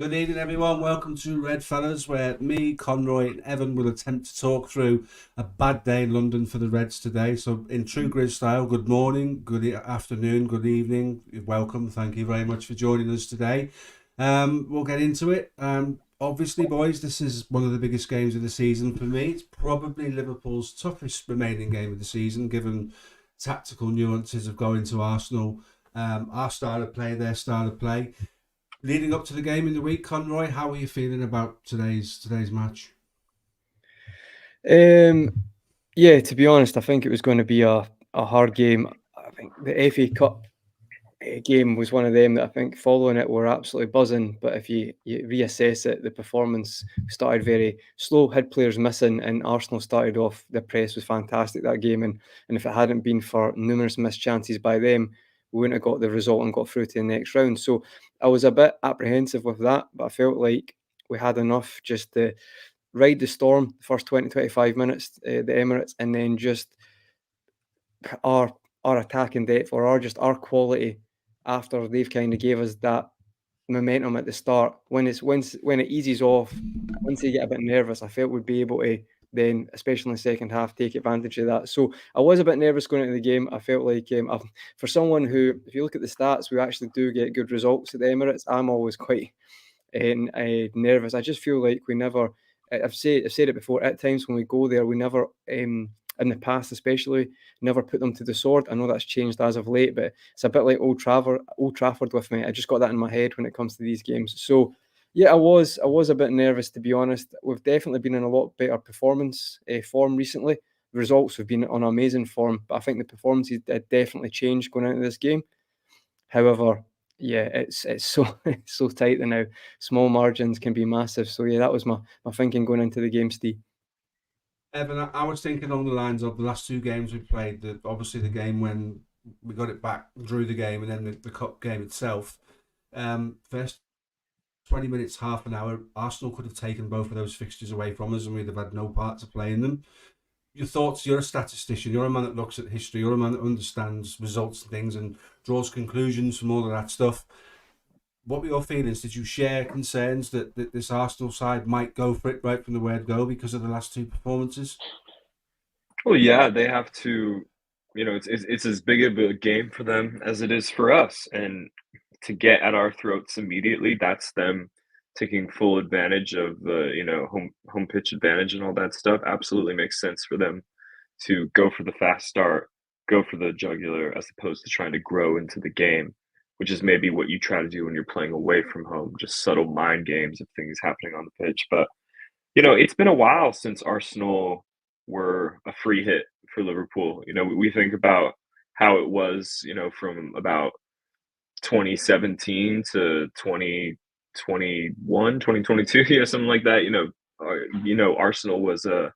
Good evening, everyone. Welcome to Redfellas, where me, Conroy, and Evan will attempt to talk through a bad day in London for the Reds today. So, in true Grizz style, good morning, good afternoon, good evening. Welcome. Thank you very much for joining us today. We'll get into it. Obviously, boys, this is one of the biggest games of the season for me. It's probably Liverpool's toughest remaining game of the season, given tactical nuances of going to Arsenal. Our style of play, their style of play. Leading up to the game in the week, Conroy, how are you feeling about today's match? Um, yeah, to be honest, I think it was going to be a hard game. I think the FA Cup game was one of them that I think following it we're absolutely buzzing. But if you reassess it, the performance started very slow, had players missing, and Arsenal started off. The press was fantastic that game, and if it hadn't been for numerous missed chances by them, we wouldn't have got the result and got through to the next round. So I was a bit apprehensive with that, but I felt like we had enough just to ride the storm the first 20-25 minutes, the Emirates, and then just our our attacking depth or our just our quality after they've kind of gave us that momentum at the start. When it eases off, once they get a bit nervous, I felt we'd be able to then, especially in the second half, take advantage of that. So I was a bit nervous going into the game. I felt like for someone who, if you look at the stats, we actually do get good results at the Emirates. I'm always quite nervous. I just feel like we never. I've said it before. At times when we go there, we never, in the past especially, never put them to the sword. I know that's changed as of late, but it's a bit like Old Trafford with me. I just got that in my head when it comes to these games. So yeah, I was a bit nervous, to be honest. We've definitely been in a lot better performance form recently. The results have been on amazing form, but I think the performances did definitely change going into this game. However, yeah, it's so it's so tight now. Small margins can be massive. So yeah, that was my thinking going into the game, Steve. Evan, I was thinking along the lines of the last two games we played. Obviously the game when we got it back, drew the game, and then the cup game itself. First 20 minutes, half an hour, Arsenal could have taken both of those fixtures away from us, and we'd have had no part to play in them. Your thoughts? You're a statistician. You're a man that looks at history. You're a man that understands results and things and draws conclusions from all of that stuff. What were your feelings? Did you share concerns that this Arsenal side might go for it right from the word go because of the last two performances? Well, yeah, they have to, it's as big of a game for them as it is for us. And to get at our throats immediately, that's them taking full advantage of the, home pitch advantage and all that stuff. Absolutely makes sense for them to go for the fast start, go for the jugular, as opposed to trying to grow into the game, which is maybe what you try to do when you're playing away from home, just subtle mind games of things happening on the pitch. But it's been a while since Arsenal were a free hit for Liverpool. We think about how it was, from about 2017 to 2021, 2022, yeah, something like that. Arsenal was a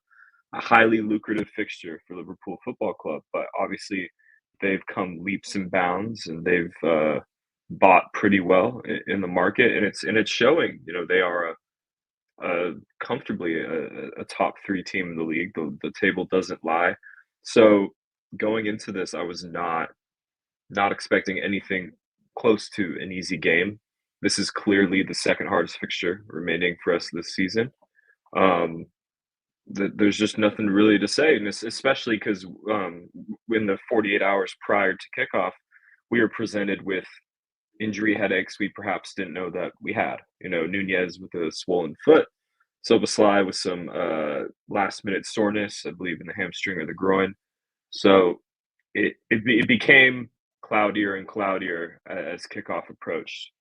highly lucrative fixture for Liverpool Football Club, but obviously they've come leaps and bounds, and they've bought pretty well in the market, and it's showing. They are comfortably a top three team in the league. The table doesn't lie. So going into this, I was not expecting anything close to an easy game. This is clearly the second hardest fixture remaining for us this season. Um, there's just nothing really to say, and especially because in the 48 hours prior to kickoff, we were presented with injury headaches we perhaps didn't know that we had. Nunez with a swollen foot, Soboslai with some last minute soreness, I believe in the hamstring or the groin. So it became cloudier and cloudier as kickoff approached.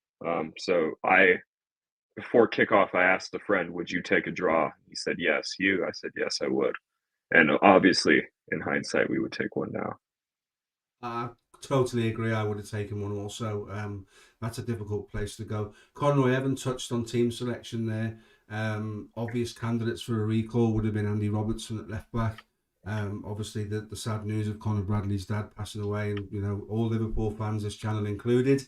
So before kickoff, I asked a friend, "Would you take a draw?" He said, "Yes." You? I said, "Yes, I would." And obviously, in hindsight, we would take one now. I totally agree. I would have taken one also. That's a difficult place to go. Conroy Evan touched on team selection there. Obvious candidates for a recall would have been Andy Robertson at left back. Obviously, the sad news of Conor Bradley's dad passing away, and all Liverpool fans, this channel included,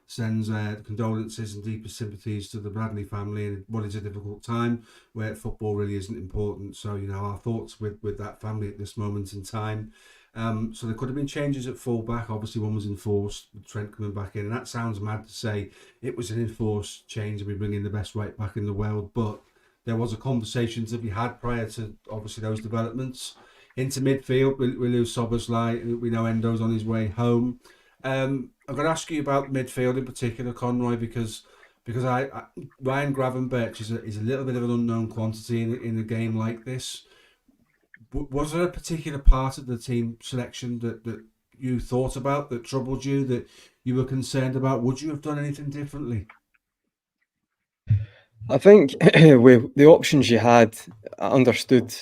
sends condolences and deepest sympathies to the Bradley family. And what is a difficult time where football really isn't important. So our thoughts with that family at this moment in time. So there could have been changes at fullback. Obviously, one was enforced with Trent coming back in, and that sounds mad to say it was an enforced change and we bring in the best right back in the world. But there was a conversation to be had prior to obviously those developments. Into midfield, we lose Soboslai. We know Endo's on his way home. I'm going to ask you about midfield in particular, Conroy, because Ryan Gravenberch is a little bit of an unknown quantity in a game like this. Was there a particular part of the team selection that you thought about, that troubled you, that you were concerned about? Would you have done anything differently? I think with the options you had, I understood,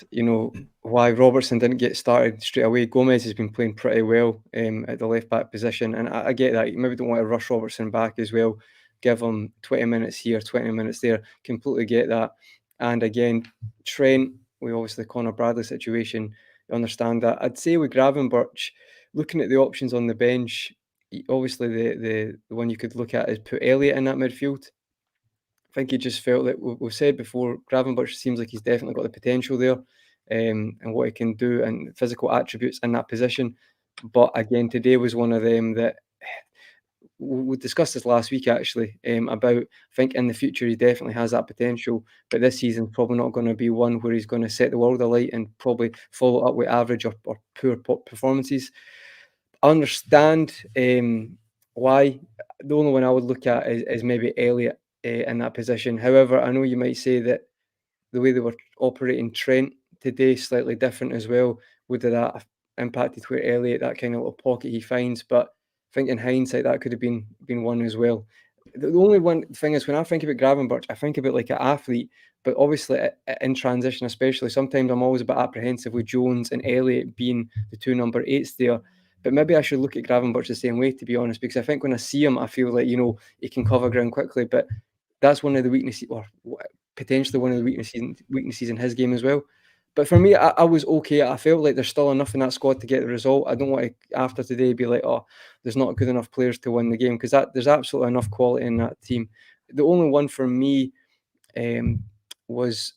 why Robertson didn't get started straight away. Gomez has been playing pretty well at the left back position, and I get that. You maybe don't want to rush Robertson back as well. Give him 20 minutes here, 20 minutes there. Completely get that. And again, Trent, we obviously the Connor Bradley situation, you understand that. I'd say with Gravenberch, looking at the options on the bench, obviously the one you could look at is put Elliott in that midfield. I think he just felt that we've said before, Gravenberch seems like he's definitely got the potential there, and what he can do and physical attributes in that position. But again, today was one of them that we discussed this last week actually, about I think in the future he definitely has that potential, but this season's probably not going to be one where he's going to set the world alight and probably follow up with average or poor performances. I understand why. The only one I would look at is maybe Elliot in that position. However, I know you might say that the way they were operating Trent today is slightly different as well. Would that have impacted where Elliot, that kind of little pocket he finds? But I think in hindsight that could have been one as well. The only one thing is when I think about Gravenberch, I think about like an athlete, but obviously in transition, especially sometimes I'm always a bit apprehensive with Jones and Elliot being the two number eights there. But maybe I should look at Gravenberch the same way, to be honest, because I think when I see him, I feel like he can cover ground quickly. But that's one of the weaknesses, or potentially one of the weaknesses in his game as well. But for me, I was okay. I felt like there's still enough in that squad to get the result. I don't want to, after today, be like, oh, there's not good enough players to win the game, because there's absolutely enough quality in that team. The only one for me was,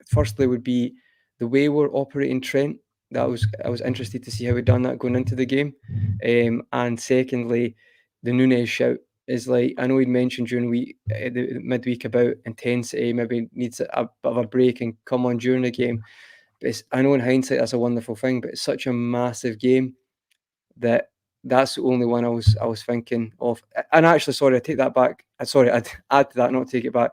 firstly, would be the way we're operating Trent. I was interested to see how we'd done that going into the game, and secondly, the Nunez shout is like, I know he'd mentioned during the midweek about intensity, maybe needs a bit of a break and come on during the game. But I know in hindsight that's a wonderful thing, but it's such a massive game that that's the only one I was thinking of. And actually, sorry, I take that back. Sorry, I'd add to that, not take it back.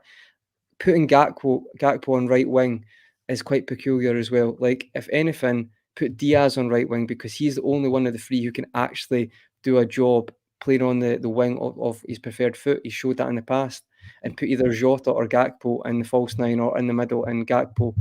Putting Gakpo on right wing is quite peculiar as well. Like, if anything, put Diaz on right wing, because he's the only one of the three who can actually do a job playing on the wing of his preferred foot. He showed that in the past. And put either Jota or Gakpo in the false nine, or in the middle, and Gakpo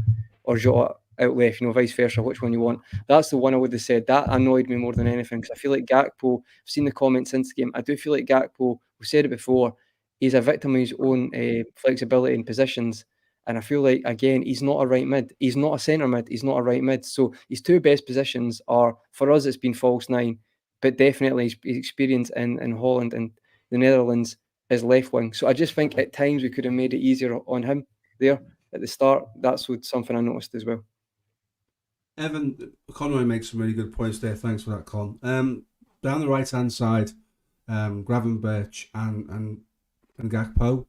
or Jota out left, vice versa, which one you want. That's the one I would have said. That annoyed me more than anything, because I feel like Gakpo, I've seen the comments since the game, I do feel like Gakpo, we said it before, he's a victim of his own flexibility in positions. And I feel like, again, he's not a right mid. He's not a centre mid. He's not a right mid. So his two best positions are, for us, it's been false nine, but definitely his experience in Holland and the Netherlands is left wing. So I just think at times we could have made it easier on him there at the start. That's something I noticed as well. Evan, Conroy makes some really good points there. Thanks for that, Con. Down the right hand side, Gravenberch and Gakpo.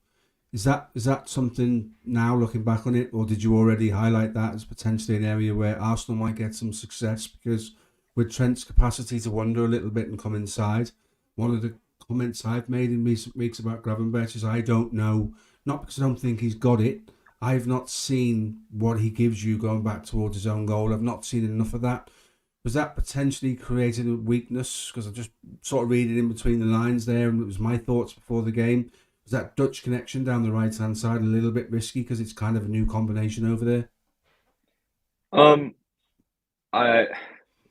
Is that something now looking back on it, or did you already highlight that as potentially an area where Arsenal might get some success? Because with Trent's capacity to wander a little bit and come inside, one of the comments I've made in recent weeks about Gravenberch is I don't know, not because I don't think he's got it. I've not seen what he gives you going back towards his own goal. I've not seen enough of that. Was that potentially created a weakness? Because I just sort of read it in between the lines there, and it was my thoughts before the game. Was that Dutch connection down the right hand side a little bit risky because it's kind of a new combination over there?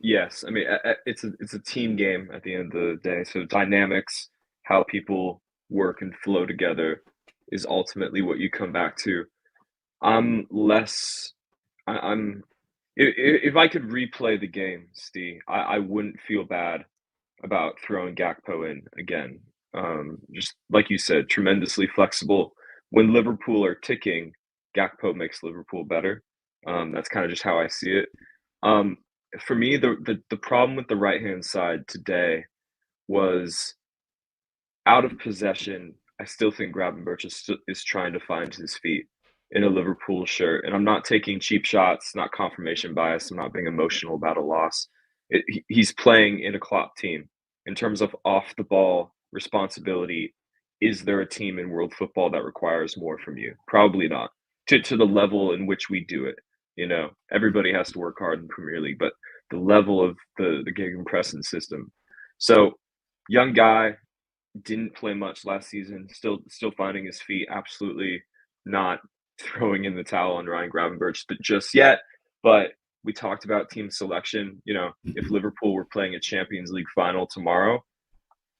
Yes. I mean, it's a team game at the end of the day. So dynamics, how people work and flow together, is ultimately what you come back to. I'm less. I'm. If I could replay the game, Steve, I wouldn't feel bad about throwing Gakpo in again. Just like you said, tremendously flexible. When Liverpool are ticking, Gakpo makes Liverpool better. That's kind of just how I see it. Um, for me, the problem with the right-hand side today was out of possession. I still think Gravenberch is trying to find his feet in a Liverpool shirt, and I'm not taking cheap shots, not confirmation bias. I'm not being emotional about a loss. He's playing in a Klopp team. In terms of off the ball responsibility, is there a team in world football that requires more from you? Probably not. To the level in which we do it. Everybody has to work hard in the Premier League, but the level of the gegenpressing system. So, young guy, didn't play much last season, still finding his feet, absolutely not throwing in the towel on Ryan Gravenberch just yet. But we talked about team selection. If Liverpool were playing a Champions League final tomorrow,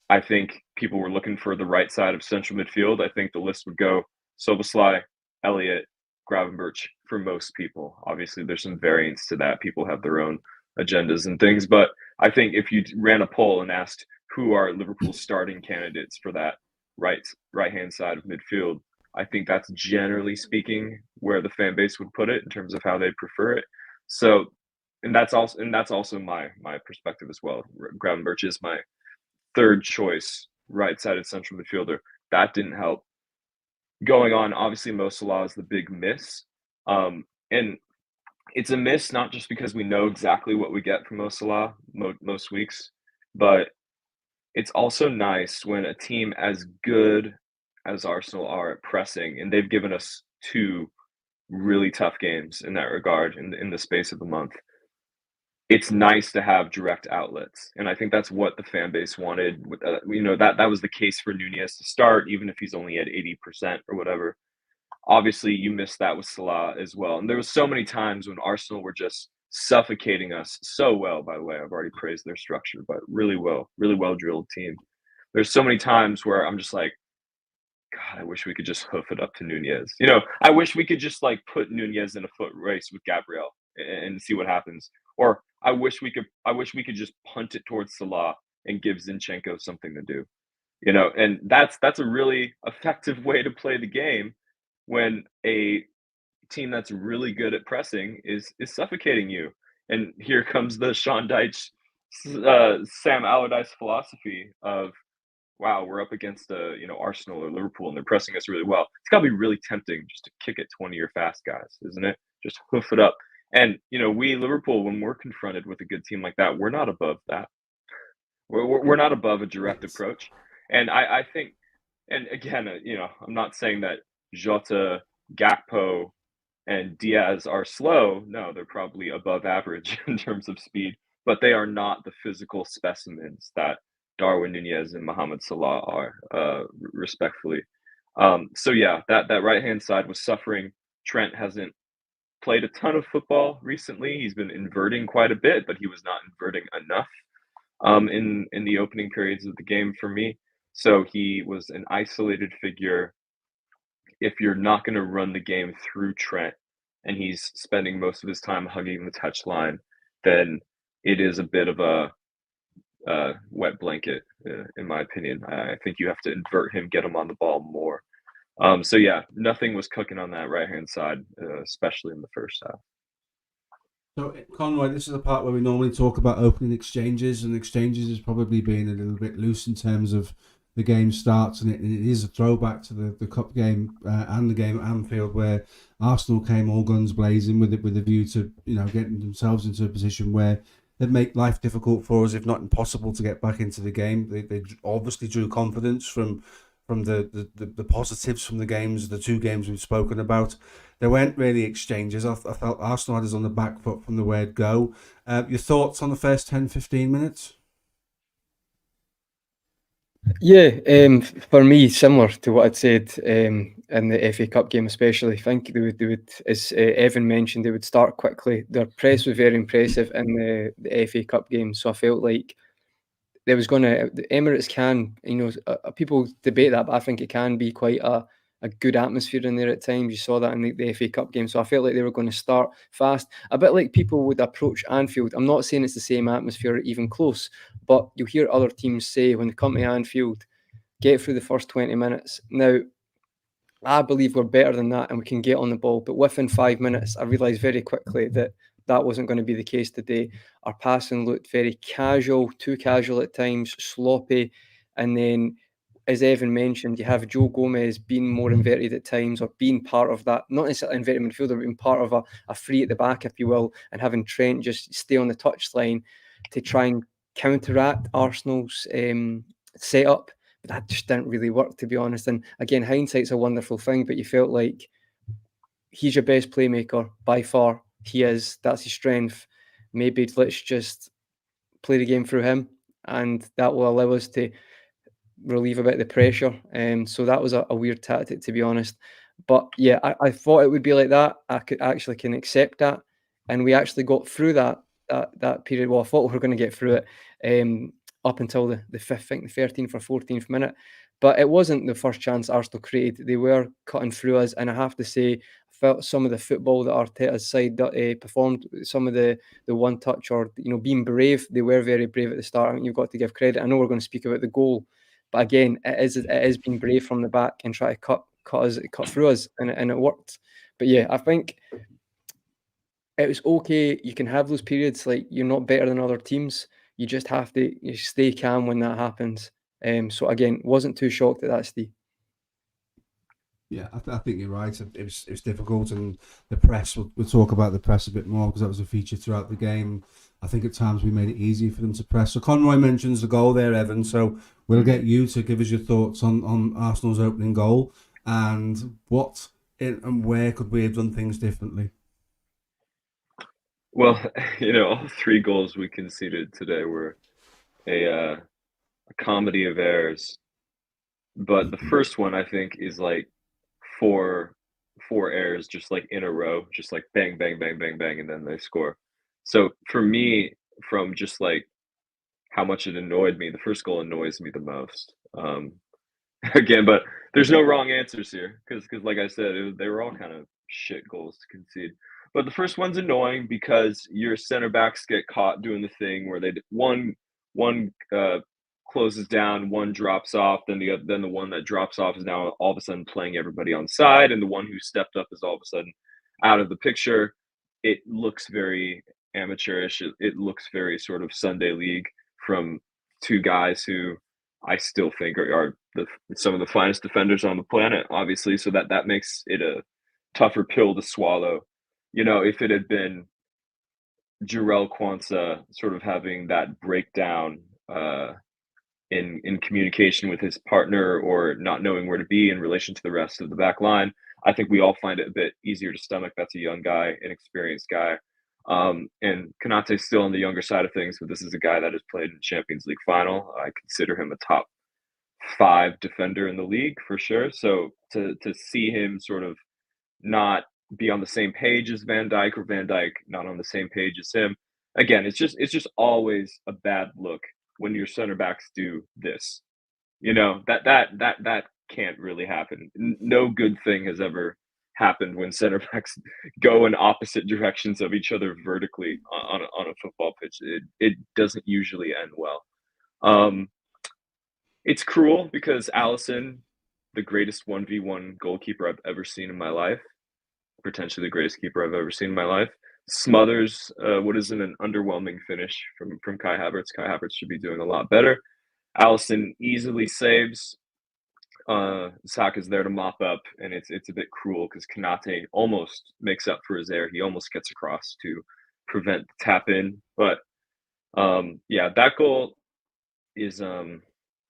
I think people were looking for the right side of central midfield. I think the list would go Szoboszlai, Elliott, Gravenberch for most people. Obviously, there's some variance to that. People have their own agendas and things. But I think if you ran a poll and asked who are Liverpool's starting candidates for that right-hand side of midfield, I think that's generally speaking where the fan base would put it in terms of how they prefer it. So, and that's also my perspective as well. Gravenberch is my third choice right-sided central midfielder. That didn't help. Going on, obviously, Mo Salah is the big miss. And it's a miss not just because we know exactly what we get from Mo Salah most weeks, but it's also nice when a team as good as Arsenal are at pressing, and they've given us 2 really tough games in that regard in the space of a month. It's nice to have direct outlets, and I think that's what the fan base wanted. That was the case for Nunez to start, even if he's only at 80% or whatever. Obviously, you missed that with Salah as well, and there was so many times when Arsenal were just suffocating us so well. By the way, I've already praised their structure, but really well drilled team. There's so many times where I'm just like, God, I wish we could just hoof it up to Nunez. I wish we could just put Nunez in a foot race with Gabriel and see what happens. Or I wish we could just punt it towards Salah and give Zinchenko something to do. And that's a really effective way to play the game when a team that's really good at pressing is suffocating you. And here comes the Sean Dyche, Sam Allardyce philosophy of, wow, we're up against Arsenal or Liverpool and they're pressing us really well. It's got to be really tempting just to kick it 20 or fast guys, isn't it? Just hoof it up. And we Liverpool, when we're confronted with a good team like that, we're not above that. We're not above a direct approach. And I think, and again, I'm not saying that Jota, Gakpo, and Diaz are slow. No, they're probably above average in terms of speed, but they are not the physical specimens that Darwin Nunez and Mohamed Salah are, respectfully. So yeah, that right-hand side was suffering. Trent hasn't played a ton of football recently. He's been inverting quite a bit, but he was not inverting enough in the opening periods of the game for me. So he was an isolated figure. If you're not going to run the game through Trent and he's spending most of his time hugging the touchline, then it is a bit of a wet blanket, in my opinion. I think you have to invert him, get him on the ball more. So yeah, nothing was cooking on that right-hand side, especially in the first half. So, Conroy, this is the part where we normally talk about opening exchanges, and exchanges has probably been a little bit loose in terms of the game starts, and it is a throwback to the cup game and the game at Anfield, where Arsenal came all guns blazing with a view to getting themselves into a position where they'd make life difficult for us, if not impossible, to get back into the game. They obviously drew confidence from the positives from the 2 games we've spoken about. There weren't really exchanges. I felt Arsenal had us on the back foot from the word go. Your thoughts on the first 10-15 minutes? Yeah, for me, similar to what I'd said in the FA Cup game, especially. I think they would, as Evan mentioned, they would start quickly. Their press was very impressive in the FA Cup game, so I felt like there was the Emirates can, people debate that, but I think it can be quite a good atmosphere in there at times. You saw that in the FA Cup game, so I felt like they were going to start fast, a bit like people would approach Anfield. I'm not saying it's the same atmosphere, even close, but you'll hear other teams say when they come to Anfield, get through the first 20 minutes. Now, I believe we're better than that and we can get on the ball, but within 5 minutes, I realised very quickly that that wasn't going to be the case today. Our passing looked very casual, too casual at times, sloppy. And then, as Evan mentioned, you have Joe Gomez being more inverted at times, or being part of that, not necessarily inverted midfielder, but being part of a free at the back, if you will, and having Trent just stay on the touchline to try and counteract Arsenal's setup. But that just didn't really work, to be honest. And again, hindsight's a wonderful thing, but you felt like he's your best playmaker by far. He is. That's his strength. Maybe let's just play the game through him, and that will allow us to relieve a bit of the pressure. So that was a weird tactic, to be honest. But yeah, I thought it would be like that. I can accept that, and we actually got through that period. Well, I thought we were going to get through it up until the fifth, I think the 13th or 14th minute. But it wasn't the first chance Arsenal created. They were cutting through us, and I have to say, I felt some of the football that Arteta's side performed, some of the one touch, or being brave. They were very brave at the start. I mean, you've got to give credit. I know we're going to speak about the goal, but again, it is being brave from the back and try to cut through us, and it worked. But yeah, I think it was okay. You can have those periods, like you're not better than other teams. You just have to stay calm when that happens. So again, wasn't too shocked at that, Steve. Yeah, I think you're right. It was difficult, and the press. We'll talk about the press a bit more, because that was a feature throughout the game. I think at times we made it easy for them to press. So Conroy mentions the goal there, Evan. So we'll get you to give us your thoughts on Arsenal's opening goal, and what and where could we have done things differently. Well, all three goals we conceded today were a comedy of errors. But the first one, I think, is like four errors just like in a row, just like bang, bang, bang, bang, bang, and then they score. So for me, from just like how much it annoyed me, the first goal annoys me the most. Again, but there's no wrong answers here, because like I said, they were all kind of shit goals to concede. But the first one's annoying because your center backs get caught doing the thing where one closes down, one drops off, then the one that drops off is now all of a sudden playing everybody on side, and the one who stepped up is all of a sudden out of the picture. It looks very amateurish. It looks very sort of Sunday league from two guys who I still think are some of the finest defenders on the planet, obviously. So that makes it a tougher pill to swallow. If it had been Jarrell Quansah sort of having that breakdown in communication with his partner, or not knowing where to be in relation to the rest of the back line, I think we all find it a bit easier to stomach. That's a young guy, inexperienced guy. And Konate's still on the younger side of things, but this is a guy that has played in the Champions League final. I consider him a top 5 defender in the league for sure. So to see him sort of not be on the same page as Van Dijk, or Van Dijk not on the same page as him, again, it's just always a bad look when your center backs do this. That can't really happen. No good thing has ever happened when center backs go in opposite directions of each other vertically on a football pitch. It doesn't usually end well. It's cruel because Alisson, the greatest 1v1 goalkeeper I've ever seen in my life, potentially the greatest keeper I've ever seen in my life, smothers what is an underwhelming finish from Kai Havertz. Kai Havertz should be doing a lot better. Alisson easily saves. Saka's there to mop up, and it's a bit cruel because Konate almost makes up for his error. He almost gets across to prevent the tap in. But yeah, that goal is that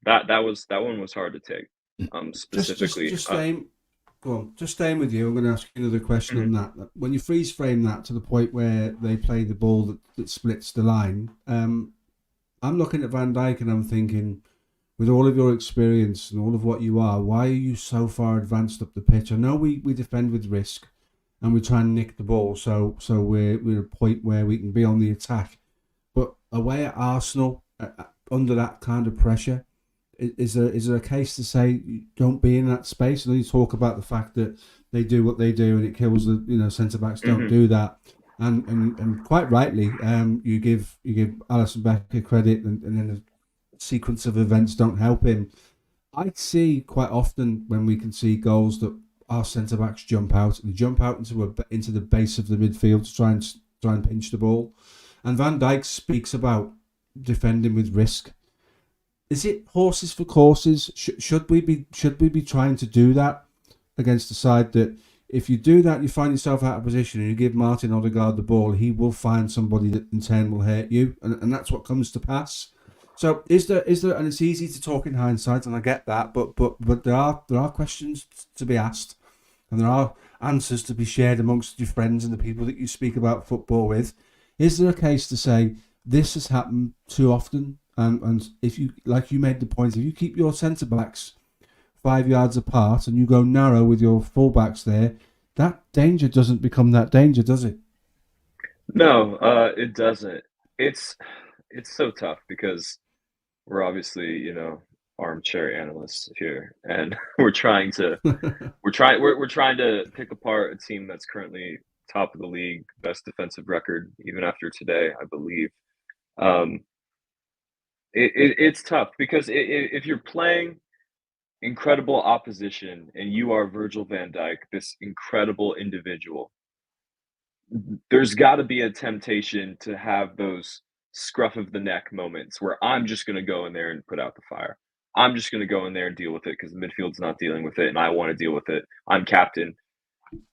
one was hard to take. Specifically, just staying with you, I'm going to ask you another question on that. When you freeze frame that to the point where they play the ball that splits the line, I'm looking at Van Dijk and I'm thinking, with all of your experience and all of what you are, why are you so far advanced up the pitch? I know we defend with risk and we try and nick the ball, so we're at a point where we can be on the attack. But away at Arsenal, under that kind of pressure, is there a case to say don't be in that space? And you talk about the fact that they do what they do and it kills the centre backs don't do that, and quite rightly, you give Alisson Becker credit, and then the sequence of events don't help him. I see quite often when we can see goals that our centre backs jump out. They jump out into the base of the midfield to try and try and pinch the ball. And Van Dijk speaks about defending with risk. Is it horses for courses? Should we be trying to do that against the side that if you do that, you find yourself out of position and you give Martin Odegaard the ball, he will find somebody that in turn will hurt you, and that's what comes to pass. So is there, and it's easy to talk in hindsight, and I get that, but there are questions to be asked, and there are answers to be shared amongst your friends and the people that you speak about football with. Is there a case to say this has happened too often? And if you, like you made the point, if you keep your centre backs 5 yards apart and you go narrow with your fullbacks there, that danger doesn't become that danger, does it? No, it doesn't. It's so tough because we're obviously, armchair analysts here, and we're trying to pick apart a team that's currently top of the league, best defensive record even after today, I believe. It's tough because if you're playing incredible opposition and you are Virgil van Dijk, this incredible individual, there's got to be a temptation to have those scruff of the neck moments where I'm just going to go in there and put out the fire. I'm just going to go in there and deal with it because the midfield's not dealing with it and I want to deal with it. I'm captain.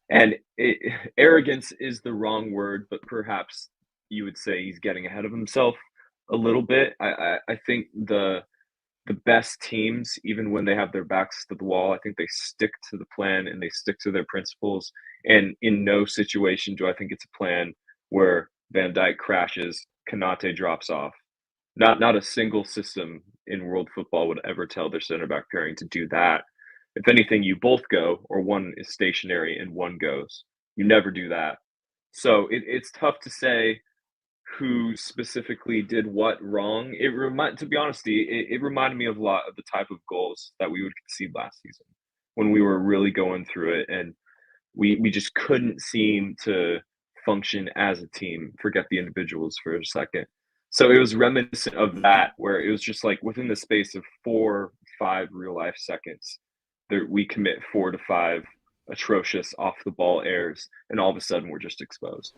And arrogance is the wrong word, but perhaps you would say he's getting ahead of himself a little bit. I think the best teams, even when they have their backs to the wall, I think they stick to the plan and they stick to their principles. And in no situation do I think it's a plan where Van Dijk crashes, Konate drops off. Not a single system in world football would ever tell their center back pairing to do that. If anything, you both go, or one is stationary and one goes. You never do that. So it's tough to say who specifically did what wrong. To be honest, it reminded me of a lot of the type of goals that we would concede last season when we were really going through it and we just couldn't seem to function as a team. Forget the individuals for a second. So it was reminiscent of that, where it was just like within the space of 4-5 real life seconds, we commit 4 to 5 atrocious off the ball errors, and all of a sudden we're just exposed.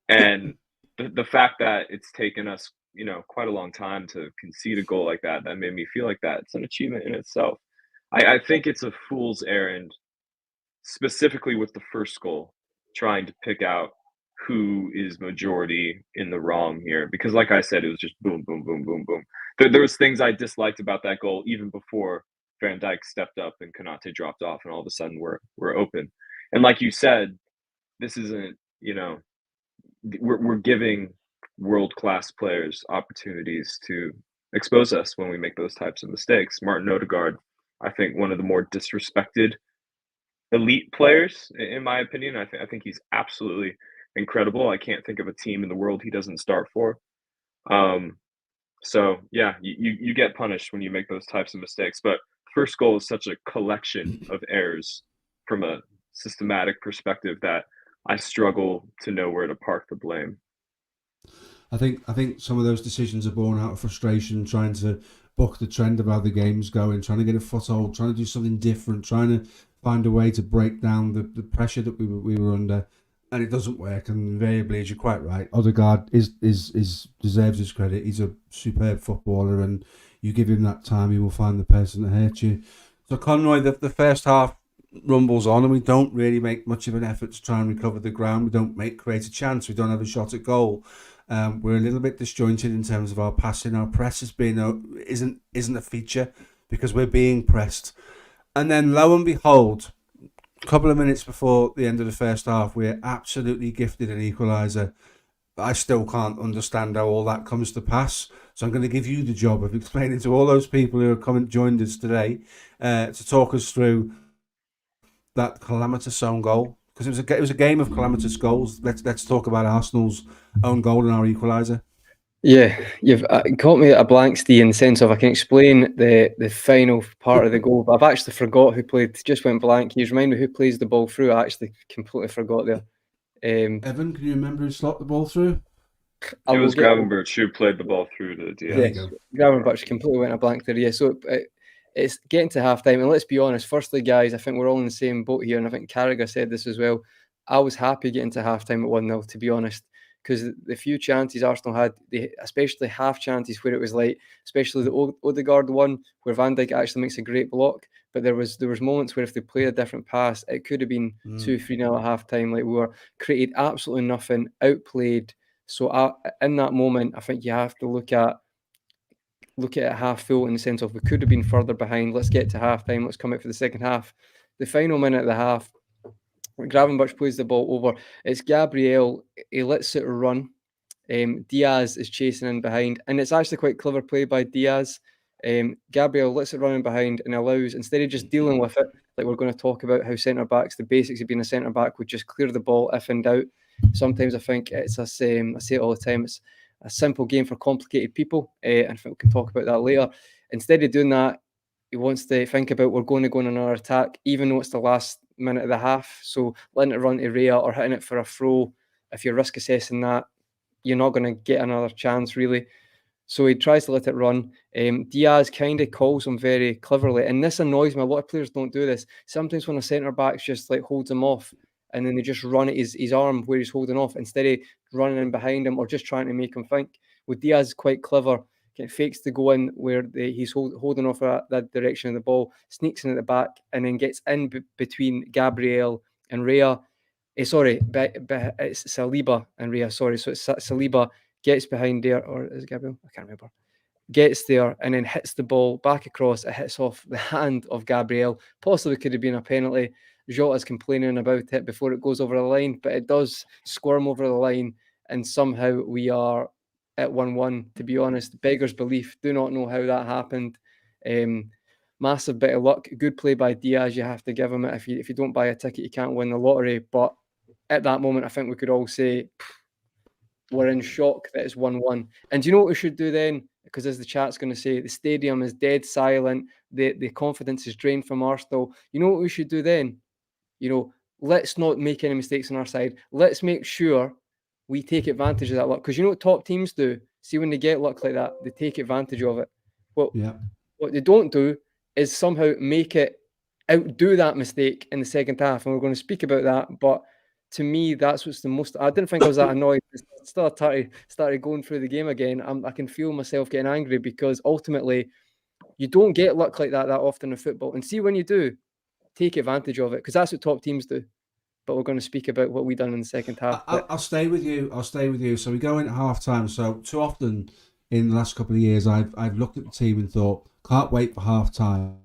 And the fact that it's taken us, quite a long time to concede a goal like that made me feel like that. It's an achievement in itself. I think it's a fool's errand, specifically with the first goal, trying to pick out who is majority in the wrong here. Because like I said, it was just boom, boom, boom, boom, boom. There was things I disliked about that goal even before Van Dijk stepped up and Konate dropped off, and all of a sudden we're open. And like you said, this isn't, we're giving world-class players opportunities to expose us when we make those types of mistakes. Martin Odegaard, I think one of the more disrespected elite players, in my opinion. I think he's absolutely incredible. I can't think of a team in the world he doesn't start for. So yeah, you get punished when you make those types of mistakes. But first goal is such a collection of errors from a systematic perspective that I struggle to know where to park the blame. I think some of those decisions are born out of frustration, trying to buck the trend of how the game's going, trying to get a foothold, trying to do something different, trying to find a way to break down the pressure that we were under, and it doesn't work. And invariably, as you're quite right, Odegaard is deserves his credit. He's a superb footballer, and you give him that time, he will find the person that hurt you. So Conroy, the first half rumbles on, and we don't really make much of an effort to try and recover the ground. We don't create a chance. We don't have a shot at goal. We're a little bit disjointed in terms of our passing. Our press isn't a feature because we're being pressed. And then lo and behold, a couple of minutes before the end of the first half, we're absolutely gifted an equaliser. I still can't understand how all that comes to pass. So I'm going to give you the job of explaining to all those people who have joined us today to talk us through that calamitous own goal, because it was a game of calamitous goals. Let's talk about Arsenal's own goal and our equaliser. Yeah, you've caught me at a blank, Steve, in the sense of I can explain the final part of the goal, but I've actually forgot who played. Just went blank. You remind me who plays the ball through. I actually completely forgot there. Evan, can you remember who slot the ball through? It was Gravenberch who played the ball through to Diaz. Yes, Gravenberch completely went a blank there. Yeah, so it's getting to half-time, and let's be honest, firstly, guys, I think we're all in the same boat here, and I think Carragher said this as well. I was happy getting to half-time at 1-0, to be honest. because the few chances Arsenal had, especially half chances where it was like, especially the Odegaard one where Van Dijk actually makes a great block, but there was moments where if they played a different pass, it could have been 2-3-0 at half time. Like we were created absolutely nothing, outplayed. So in that moment, I think you have to look at it half full in the sense of we could have been further behind. Let's get to half time. Let's come out for the second half. The final minute of the half, Gravenberch plays the ball over. It's Gabriel. He lets it run. Diaz is chasing in behind, and it's actually quite clever play by Diaz. Gabriel lets it run in behind and allows, instead of just dealing with it, like we're going to talk about how centre backs, the basics of being a centre back would just clear the ball if in doubt. Sometimes I think it's I say it all the time, it's a simple game for complicated people, and I think we can talk about that later. Instead of doing that, he wants to think about we're going to go on another attack, even though it's the last minute of the half. So letting it run to Rhea or hitting it for a throw, if you're risk assessing that, you're not going to get another chance, really. So he tries to let it run. Diaz kind of calls him very cleverly, and this annoys me. A lot of players don't do this. Sometimes when a centre back just like holds him off, and then they just run at his arm where he's holding off instead of running in behind him or just trying to make him think. With Diaz is quite clever. Fakes to go in where he's holding off that direction of the ball, sneaks in at the back, and then gets in between Gabriel and Rhea. It's Saliba and Rhea. Sorry, so it's Saliba gets behind there, or is it Gabriel? I can't remember. Gets there and then hits the ball back across. It hits off the hand of Gabriel. Possibly could have been a penalty. Jota's complaining about it before it goes over the line, but it does squirm over the line, and somehow we are at 1-1. To be honest, beggar's belief. Do not know how that happened. Massive bit of luck. Good play by Diaz. You have to give him it. If you don't buy a ticket, you can't win the lottery. But at that moment, I think we could all say we're in shock that it's 1-1. And do you know what we should do then? Because as the chat's going to say, the stadium is dead silent. The confidence is drained from Arsenal. You know what we should do then? Let's not make any mistakes on our side. Let's make sure we take advantage of that luck. Because you know what top teams do? See, when they get luck like that, they take advantage of it. What they don't do is somehow outdo that mistake in the second half. And we're going to speak about that. But to me, that's what's the most. I didn't think I was that annoyed. Started going through the game again. I can feel myself getting angry because ultimately, you don't get luck like that often in football. And see, when you do, take advantage of it because that's what top teams do. But we're going to speak about what we done in the second half. I'll stay with you. So we go into half time. So too often in the last couple of years, I've looked at the team and thought, can't wait for half time.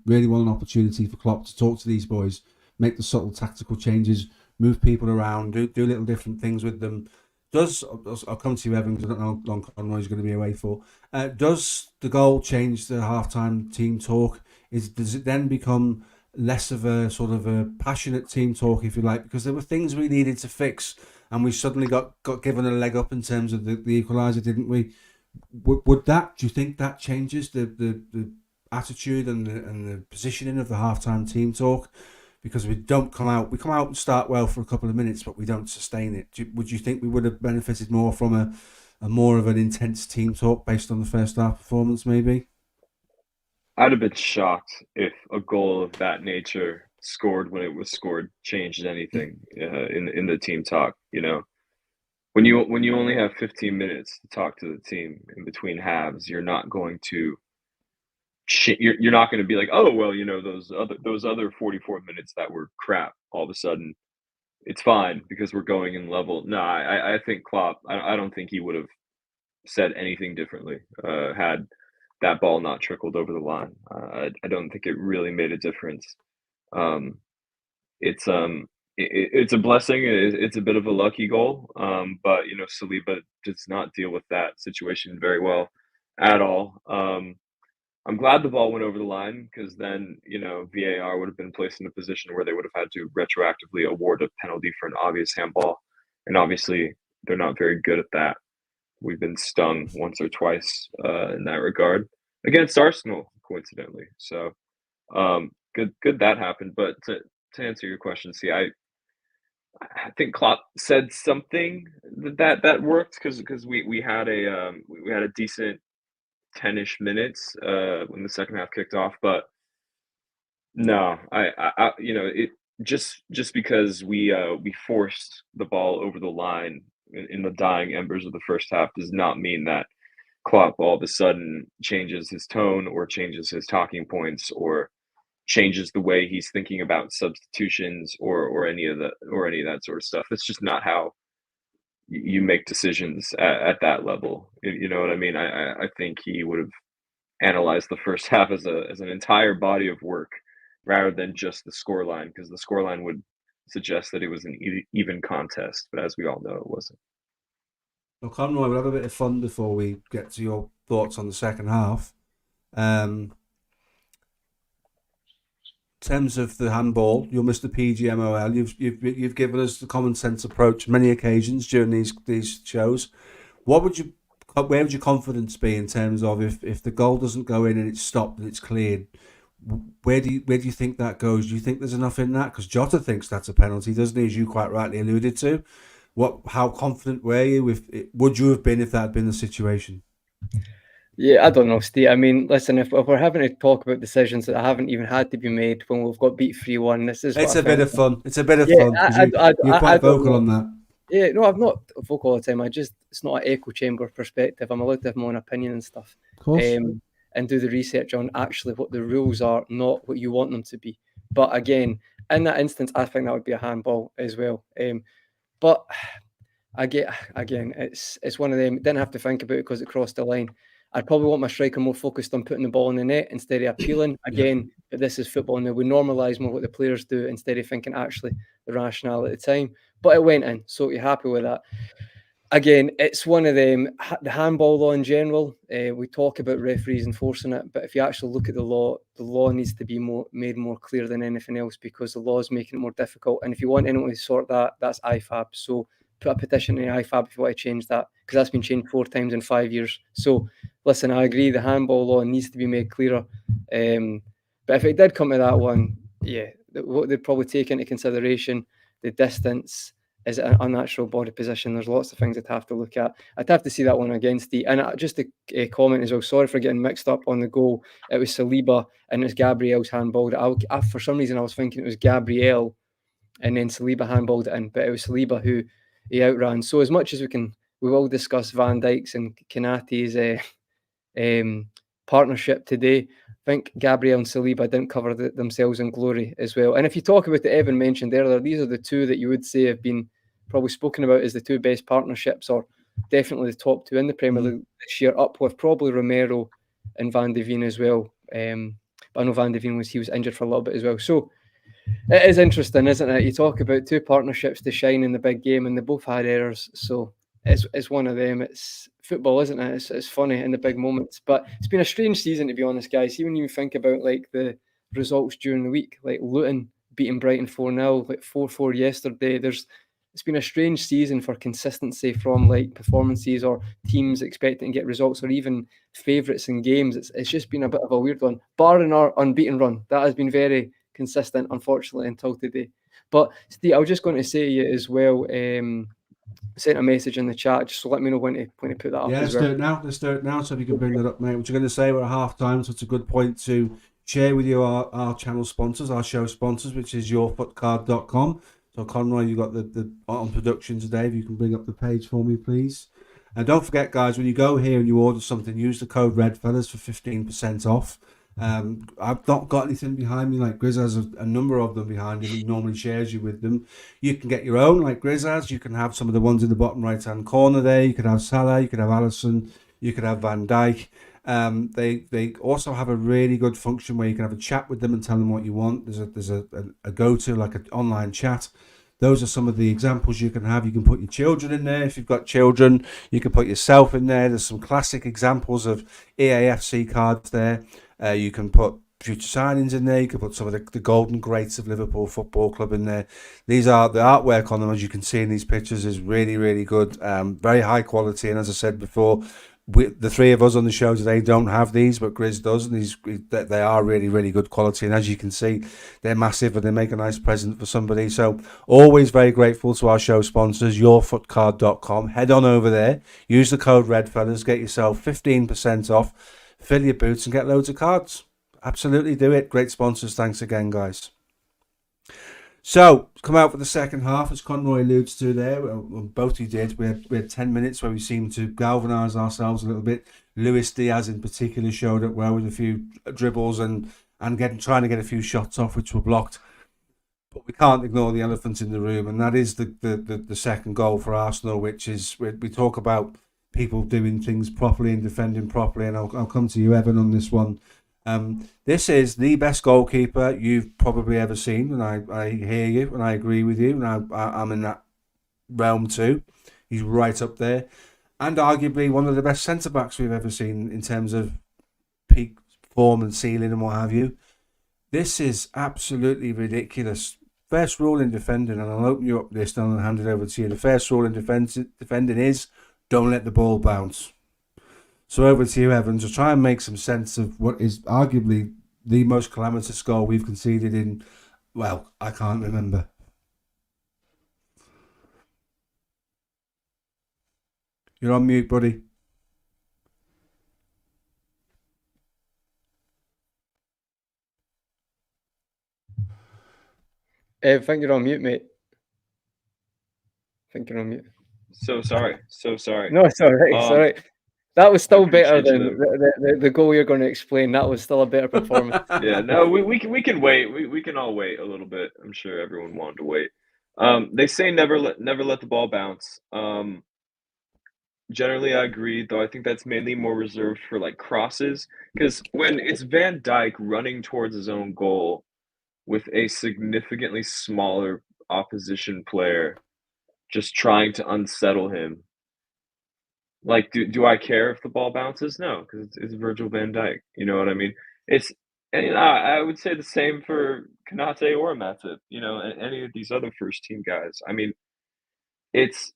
Really want an opportunity for Klopp to talk to these boys, make the subtle tactical changes, move people around, do little different things with them. I'll come to you, Evan, because I don't know how long Conroy's going to be away for. Does the goal change the half-time team talk? Does it then become less of a sort of a passionate team talk, if you like? Because there were things we needed to fix, and we suddenly got given a leg up in terms of the equaliser, didn't we? Do you think that changes the attitude and the positioning of the half-time team talk? Because we come out and start well for a couple of minutes, but we don't sustain it. Would you think we would have benefited more from a more of an intense team talk based on the first half performance, maybe? I'd have been shocked if a goal of that nature scored when it was scored changed anything in the team talk. When you only have 15 minutes to talk to the team in between halves, you're not going to you're not going to be like, oh well, those other 44 minutes that were crap. All of a sudden, it's fine because we're going in level. No, I think Klopp. I don't think he would have said anything differently had that ball not trickled over the line. I don't think it really made a difference. It's a blessing. It's a bit of a lucky goal, but Saliba does not deal with that situation very well at all. I'm glad the ball went over the line because then, VAR would have been placed in a position where they would have had to retroactively award a penalty for an obvious handball. And obviously, they're not very good at that. We've been stung once or twice in that regard against Arsenal, coincidentally. So good that happened. But to answer your question, see, I think Klopp said something that worked because we had a decent 10-ish minutes when the second half kicked off, but no, it just because we forced the ball over the line in the dying embers of the first half does not mean that Klopp all of a sudden changes his tone or changes his talking points or changes the way he's thinking about substitutions or any of that sort of stuff. It's just not how you make decisions at that level. You know what I mean? I think he would have analyzed the first half as an entire body of work rather than just the scoreline, because the scoreline would suggest that it was an even contest, but as we all know, it wasn't. Well, Conroy, we'll have a bit of fun before we get to your thoughts on the second half. In terms of the handball, you're Mr. PGMOL. You've given us the common sense approach many occasions during these shows. Where would your confidence be in terms of if the goal doesn't go in and it's stopped and it's cleared? Where do you think that goes? Do you think there's enough in that? Because Jota thinks that's a penalty, doesn't he? As you quite rightly alluded to. How confident were you? Would you have been if that had been the situation? Yeah, I don't know, Steve. I mean, listen, if we're having to talk about decisions that haven't even had to be made when we've got beat 3-1, this is It's a bit of fun. It's a bit of fun. You're quite vocal on that. Yeah, no, I'm not vocal all the time. It's not an echo chamber perspective. I'm allowed to have my own opinion and stuff. Of course. And do the research on actually what the rules are, not what you want them to be. But again, in that instance, I think that would be a handball as well. But again, it's one of them. Didn't have to think about it because it crossed the line. I'd probably want my striker more focused on putting the ball in the net instead of appealing. Again, but this is football, and we normalise more what the players do instead of thinking actually the rationale at the time. But it went in, so you're happy with that. Again, it's one of them. The handball law in general, we talk about referees enforcing it, but if you actually look at the law needs to be made more clear than anything else, because the law is making it more difficult. And if you want anyone to sort that, that's IFAB. So put a petition in IFAB if you want to change that, because that's been changed 4 times in 5 years. So listen, I agree, the handball law needs to be made clearer. But if it did come to that one, what they'd probably take into consideration, the distance. Is it an unnatural body position? There's lots of things I'd have to look at. I'd have to see that one against the. And just a comment as well. Sorry for getting mixed up on the goal. It was Saliba and it was Gabriel's handballed it. For some reason, I was thinking it was Gabriel, and then Saliba handballed it in, but it was Saliba who he outran. So as much as we will discuss Van Dijk's and Konaté's partnership today. I think Gabriel and Saliba didn't cover themselves in glory as well. And if you talk about the Evan mentioned earlier, these are the two that you would say have been probably spoken about as the two best partnerships, or definitely the top two in the Premier League this year, up with probably Romero and Van de Ven as well. But I know Van de Ven was injured for a little bit as well. So it is interesting, isn't it? You talk about two partnerships to shine in the big game, and they both had errors. So it's one of them. It's football, isn't it? It's funny in the big moments. But it's been a strange season, to be honest, guys. See, when you think about like the results during the week, like Luton beating Brighton 4-0, like 4-4 yesterday. It's been a strange season for consistency from like performances or teams expecting to get results, or even favourites in games. It's just been a bit of a weird one. Barring our unbeaten run, that has been very consistent, unfortunately, until today. But Steve, I was just going to say to you as well, sent a message in the chat, just so let me know when to put that up. Yeah, let's do it now. So if you can bring that up, mate. What you're going to say, we're at half time, so it's a good point to share with you our channel sponsors, our show sponsors, which is yourfootcard.com. So Conroy, you got the on production today. If you can bring up the page for me, please. And don't forget, guys, when you go here and you order something, use the code Redfellas for 15% off. I've not got anything behind me like Grizz has a number of them behind him. He normally shares you with them. You can get your own like Grizz has. You can have some of the ones in the bottom right hand corner there. You could have Salah, you could have Alisson, you could have Van Dijk. They also have a really good function where you can have a chat with them and tell them what you want. There's a go-to, like an online chat. Those are some of the examples you can have. You can put your children in there if you've got children. You can put yourself in there. There's some classic examples of EAFC cards there. You can put future signings in there. You can put some of the golden greats of Liverpool Football Club in there. These are the artwork on them, as you can see in these pictures, is really, really good. Very high quality. And as I said before, the three of us on the show today don't have these, but Grizz does, and they are really, really good quality. And as you can see, they're massive and they make a nice present for somebody. So always very grateful to our show sponsors, yourfootcard.com. Head on over there, use the code Redfellas, get yourself 15% off, fill your boots and get loads of cards. Absolutely do it. Great sponsors. Thanks again, guys. So, come out for the second half, as Conroy alludes to there. Well, both you did. We had 10 minutes where we seemed to galvanise ourselves a little bit. Luis Diaz, in particular, showed up well with a few dribbles and trying to get a few shots off, which were blocked. But we can't ignore the elephant in the room, and that is the second goal for Arsenal, which is we talk about people doing things properly and defending properly, and I'll come to you, Evan, on this one. This is the best goalkeeper you've probably ever seen, and I hear you, and I agree with you, and I'm in that realm too. He's right up there, and arguably one of the best centre-backs we've ever seen in terms of peak form and ceiling and what have you. This is absolutely ridiculous. First rule in defending, and I'll open you up this and I'll hand it over to you. The first rule in defending is don't let the ball bounce. So over to you, Evan, to try and make some sense of what is arguably the most calamitous goal we've conceded in, well, I can't remember. You're on mute, buddy. I think you're on mute, mate. I think you're on mute. So sorry. No, it's all right. It's all right. That was still better than that. the goal you're going to explain. That was still a better performance. Yeah, no, we can wait. We can all wait a little bit. I'm sure everyone wanted to wait. They say never let the ball bounce. Generally, I agree, though I think that's mainly more reserved for like crosses, because when it's Van Dijk running towards his own goal with a significantly smaller opposition player just trying to unsettle him. Like, do I care if the ball bounces? No, because it's Virgil van Dijk. You know what I mean? And I would say the same for Konate or Matip. You know, and any of these other first team guys. I mean, it's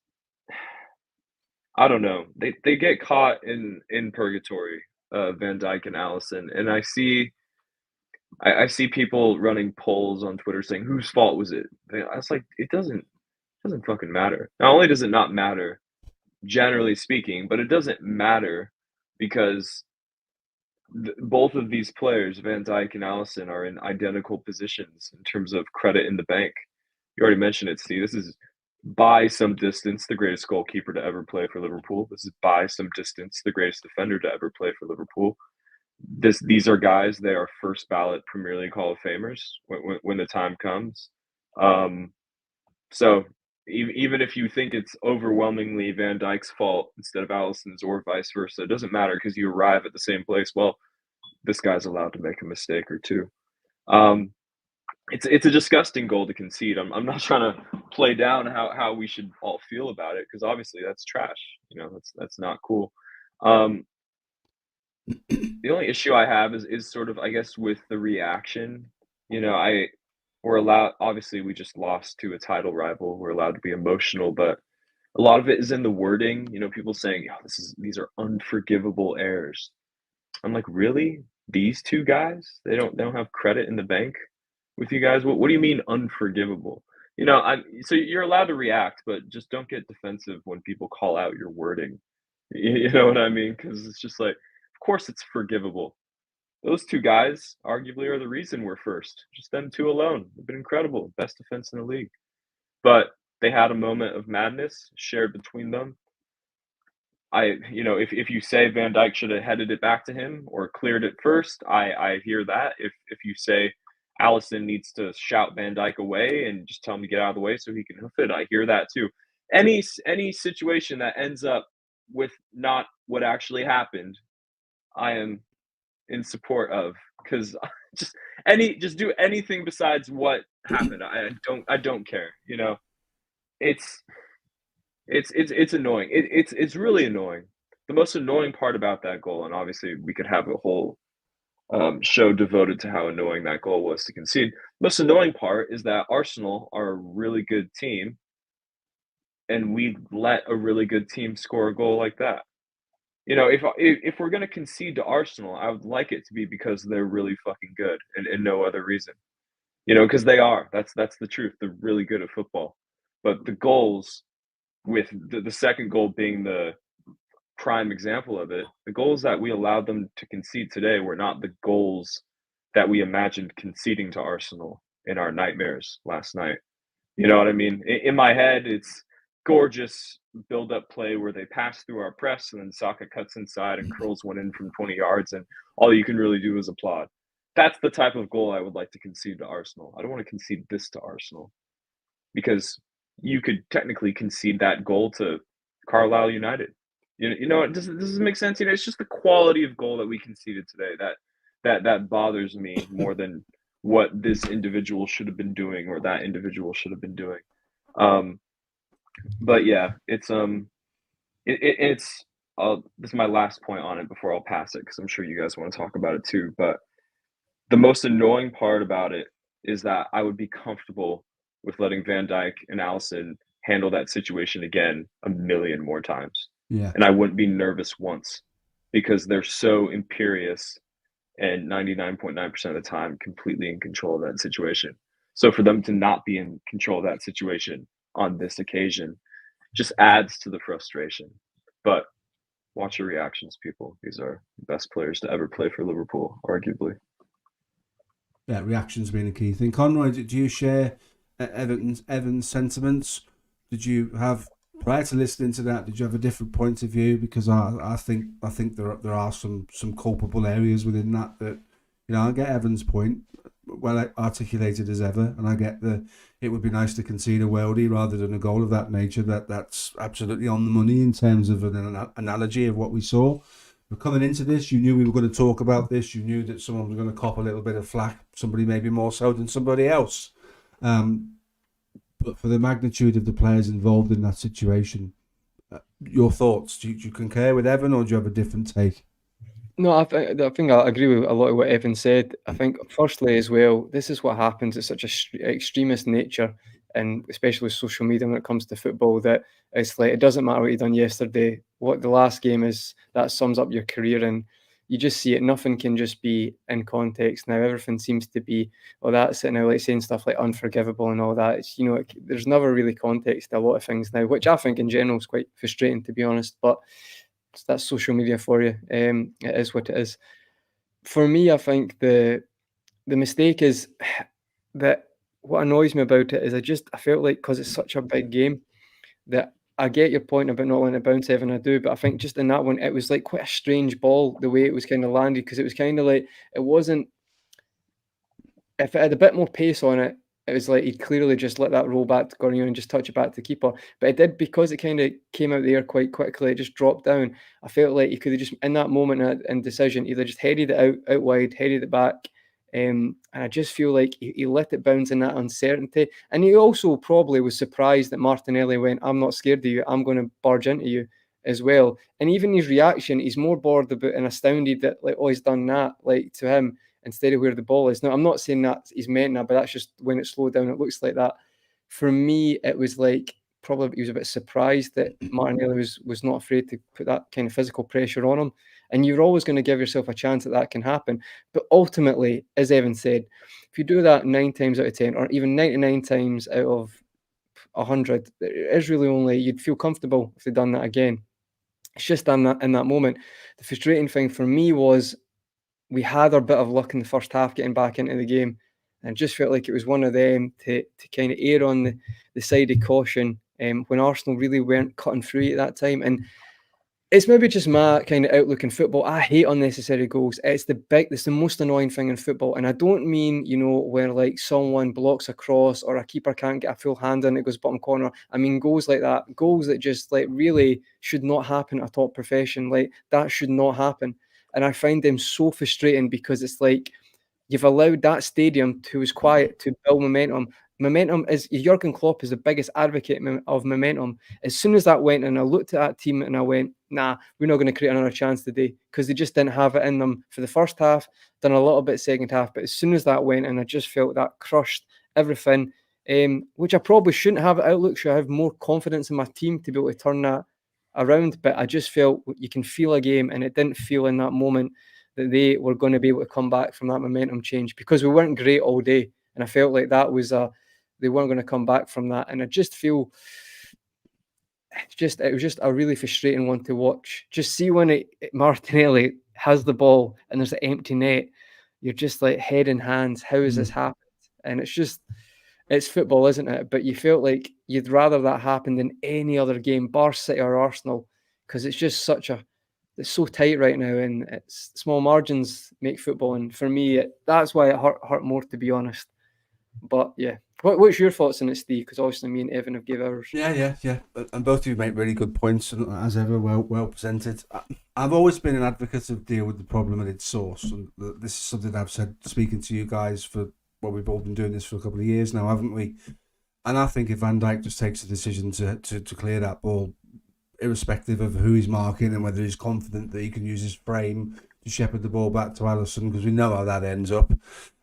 I don't know. They get caught in purgatory, Van Dijk and Allison, and I see people running polls on Twitter saying whose fault was it? I was like, it doesn't fucking matter. Not only does it not matter, generally speaking, but it doesn't matter because both of these players, Van Dijk and Allison, are in identical positions in terms of credit in the bank. You already mentioned it, Steve. This is by some distance the greatest goalkeeper to ever play for Liverpool. This is by some distance the greatest defender to ever play for Liverpool. These are guys, they are first ballot Premier League Hall of Famers when the time comes. So even if you think it's overwhelmingly Van Dijk's fault instead of Allison's or vice versa, it doesn't matter because you arrive at the same place. Well, this guy's allowed to make a mistake or two. It's a disgusting goal to concede. I'm not trying to play down how we should all feel about it because obviously that's trash. You know, that's not cool. The only issue I have is sort of, I guess, with the reaction. You know, we're allowed. Obviously, we just lost to a title rival. We're allowed to be emotional, but a lot of it is in the wording. You know, people saying, "Oh, these are unforgivable errors." I'm like, really? These two guys? They don't have credit in the bank with you guys. What do you mean unforgivable? You know, so you're allowed to react, but just don't get defensive when people call out your wording. You know what I mean? Because it's just like, of course it's forgivable. Those two guys arguably are the reason we're first. Just them two alone. They've been incredible. Best defense in the league. But they had a moment of madness shared between them. If you say Van Dijk should have headed it back to him or cleared it first, I hear that. If you say Allison needs to shout Van Dijk away and just tell him to get out of the way so he can hoof it, I hear that too. Any situation that ends up with not what actually happened, I am in support of, because just do anything besides what happened. I don't care. You know, it's annoying. It's really annoying. The most annoying part about that goal, and obviously we could have a whole show devoted to how annoying that goal was to concede. The most annoying part is that Arsenal are a really good team, and we let a really good team score a goal like that. You know, if we're gonna concede to Arsenal, I would like it to be because they're really fucking good, and no other reason. You know, because they are. That's the truth. They're really good at football. But the goals, with the second goal being the prime example of it, the goals that we allowed them to concede today were not the goals that we imagined conceding to Arsenal. in our nightmares last night. You know what I mean? In my head, it's gorgeous build-up play where they pass through our press and then Saka cuts inside and curls one in from 20 yards, and all you can really do is applaud. That's the type of goal I would like to concede to Arsenal. I don't want to concede this to Arsenal because you could technically concede that goal to Carlisle United. You know, does this make sense? You know, it's just the quality of goal that we conceded today that bothers me more than what this individual should have been doing or that individual should have been doing. But yeah, it's this is my last point on it before I'll pass it because I'm sure you guys want to talk about it too. But the most annoying part about it is that I would be comfortable with letting Van Dijk and Allison handle that situation again a million more times. Yeah. And I wouldn't be nervous once because they're so imperious and 99.9% of the time completely in control of that situation. So for them to not be in control of that situation on this occasion just adds to the frustration. But watch your reactions, people. These are the best players to ever play for Liverpool, arguably. Yeah, reactions being a key thing. Conroy, do you share Evan's sentiments? Did you have, prior to listening to that, did you have a different point of view? Because I think there are some culpable areas within that you know, I get Evan's point, well articulated as ever, and I get it would be nice to concede a worldie rather than a goal of that nature. That's absolutely on the money in terms of an analogy of what we saw. But coming into this, you knew we were going to talk about this. You knew that someone was going to cop a little bit of flack, somebody maybe more so than somebody else. But for the magnitude of the players involved in that situation, your thoughts? Do you concur with Evan, or do you have a different take? No, I think I agree with a lot of what Evan said. I think, firstly, as well, this is what happens. It's such a extremist nature, and especially with social media when it comes to football, that it's like it doesn't matter what you done yesterday. What the last game is, that sums up your career, and you just see it. Nothing can just be in context now. Everything seems to be, oh, that's it now, like saying stuff like unforgivable and all that. It's, you know, there's never really context to a lot of things now, which I think in general is quite frustrating, to be honest. But that's social media for you. It is what it is. For me, I think the mistake is that what annoys me about it is I felt like because it's such a big game that I get your point about not letting it bounce, Evan, I do, but I think just in that one, it was like quite a strange ball, the way it was kind of landed, because it was kind of like, it wasn't, if it had a bit more pace on it, it was like he'd clearly just let that roll back to Gordon and just touch it back to the keeper. But it did, because it kind of came out of the air quite quickly, it just dropped down. I felt like he could have just, in that moment in decision, either just headed it out wide, headed it back. And I just feel like he let it bounce in that uncertainty. And he also probably was surprised that Martinelli went, I'm not scared of you, I'm going to barge into you as well. And even his reaction, he's more bored about and astounded that, like, oh, he's done that, like, to him, instead of where the ball is. Now, I'm not saying that he's meant that, but that's just when it slowed down, it looks like that. For me, it was like probably he was a bit surprised that Martinelli was not afraid to put that kind of physical pressure on him. And you're always going to give yourself a chance that can happen. But ultimately, as Evan said, if you do that 9 times out of 10, or even 99 times out of 100, it is really only, you'd feel comfortable if they'd done that again. It's just in that moment. The frustrating thing for me was we had our bit of luck in the first half getting back into the game, and it just felt like it was one of them to kind of err on the side of caution when Arsenal really weren't cutting through at that time. And it's maybe just my kind of outlook in football. I hate unnecessary goals. It's the most annoying thing in football. And I don't mean, you know, where like someone blocks a cross or a keeper can't get a full hand in, it goes bottom corner. I mean goals like that, goals that just like really should not happen at a top profession. Like that should not happen. And I find them so frustrating because it's like you've allowed that stadium to was quiet to build momentum. Momentum is, Jurgen Klopp is the biggest advocate of momentum. As soon as that went, and I looked at that team and I went, nah, we're not going to create another chance today, because they just didn't have it in them for the first half, done a little bit second half. But as soon as that went, and I just felt that crushed everything, which I probably shouldn't have outlook, should I have more confidence in my team to be able to turn that around. But I just felt you can feel a game, and it didn't feel in that moment that they were going to be able to come back from that momentum change, because we weren't great all day. And I felt like that was they weren't going to come back from that. And I just feel it was just a really frustrating one to watch. Just see when Martinelli has the ball and there's an empty net, you're just like head in hands. How has this happened? And it's football, isn't it? But you felt like you'd rather that happen than any other game, bar City or Arsenal, because it's just it's so tight right now, and it's small margins make football. And for me, that's why it hurt more, to be honest. But yeah, what's your thoughts on it, Steve? Because obviously me and Evan have given ours. Yeah. And both of you make really good points, and as ever, well presented. I've always been an advocate of deal with the problem at its source, and this is something I've said speaking to you guys for, well, we've all been doing this for a couple of years now, haven't we? And I think if Van Dijk just takes a decision to clear that ball, irrespective of who he's marking and whether he's confident that he can use his frame to shepherd the ball back to Alisson, because we know how that ends up.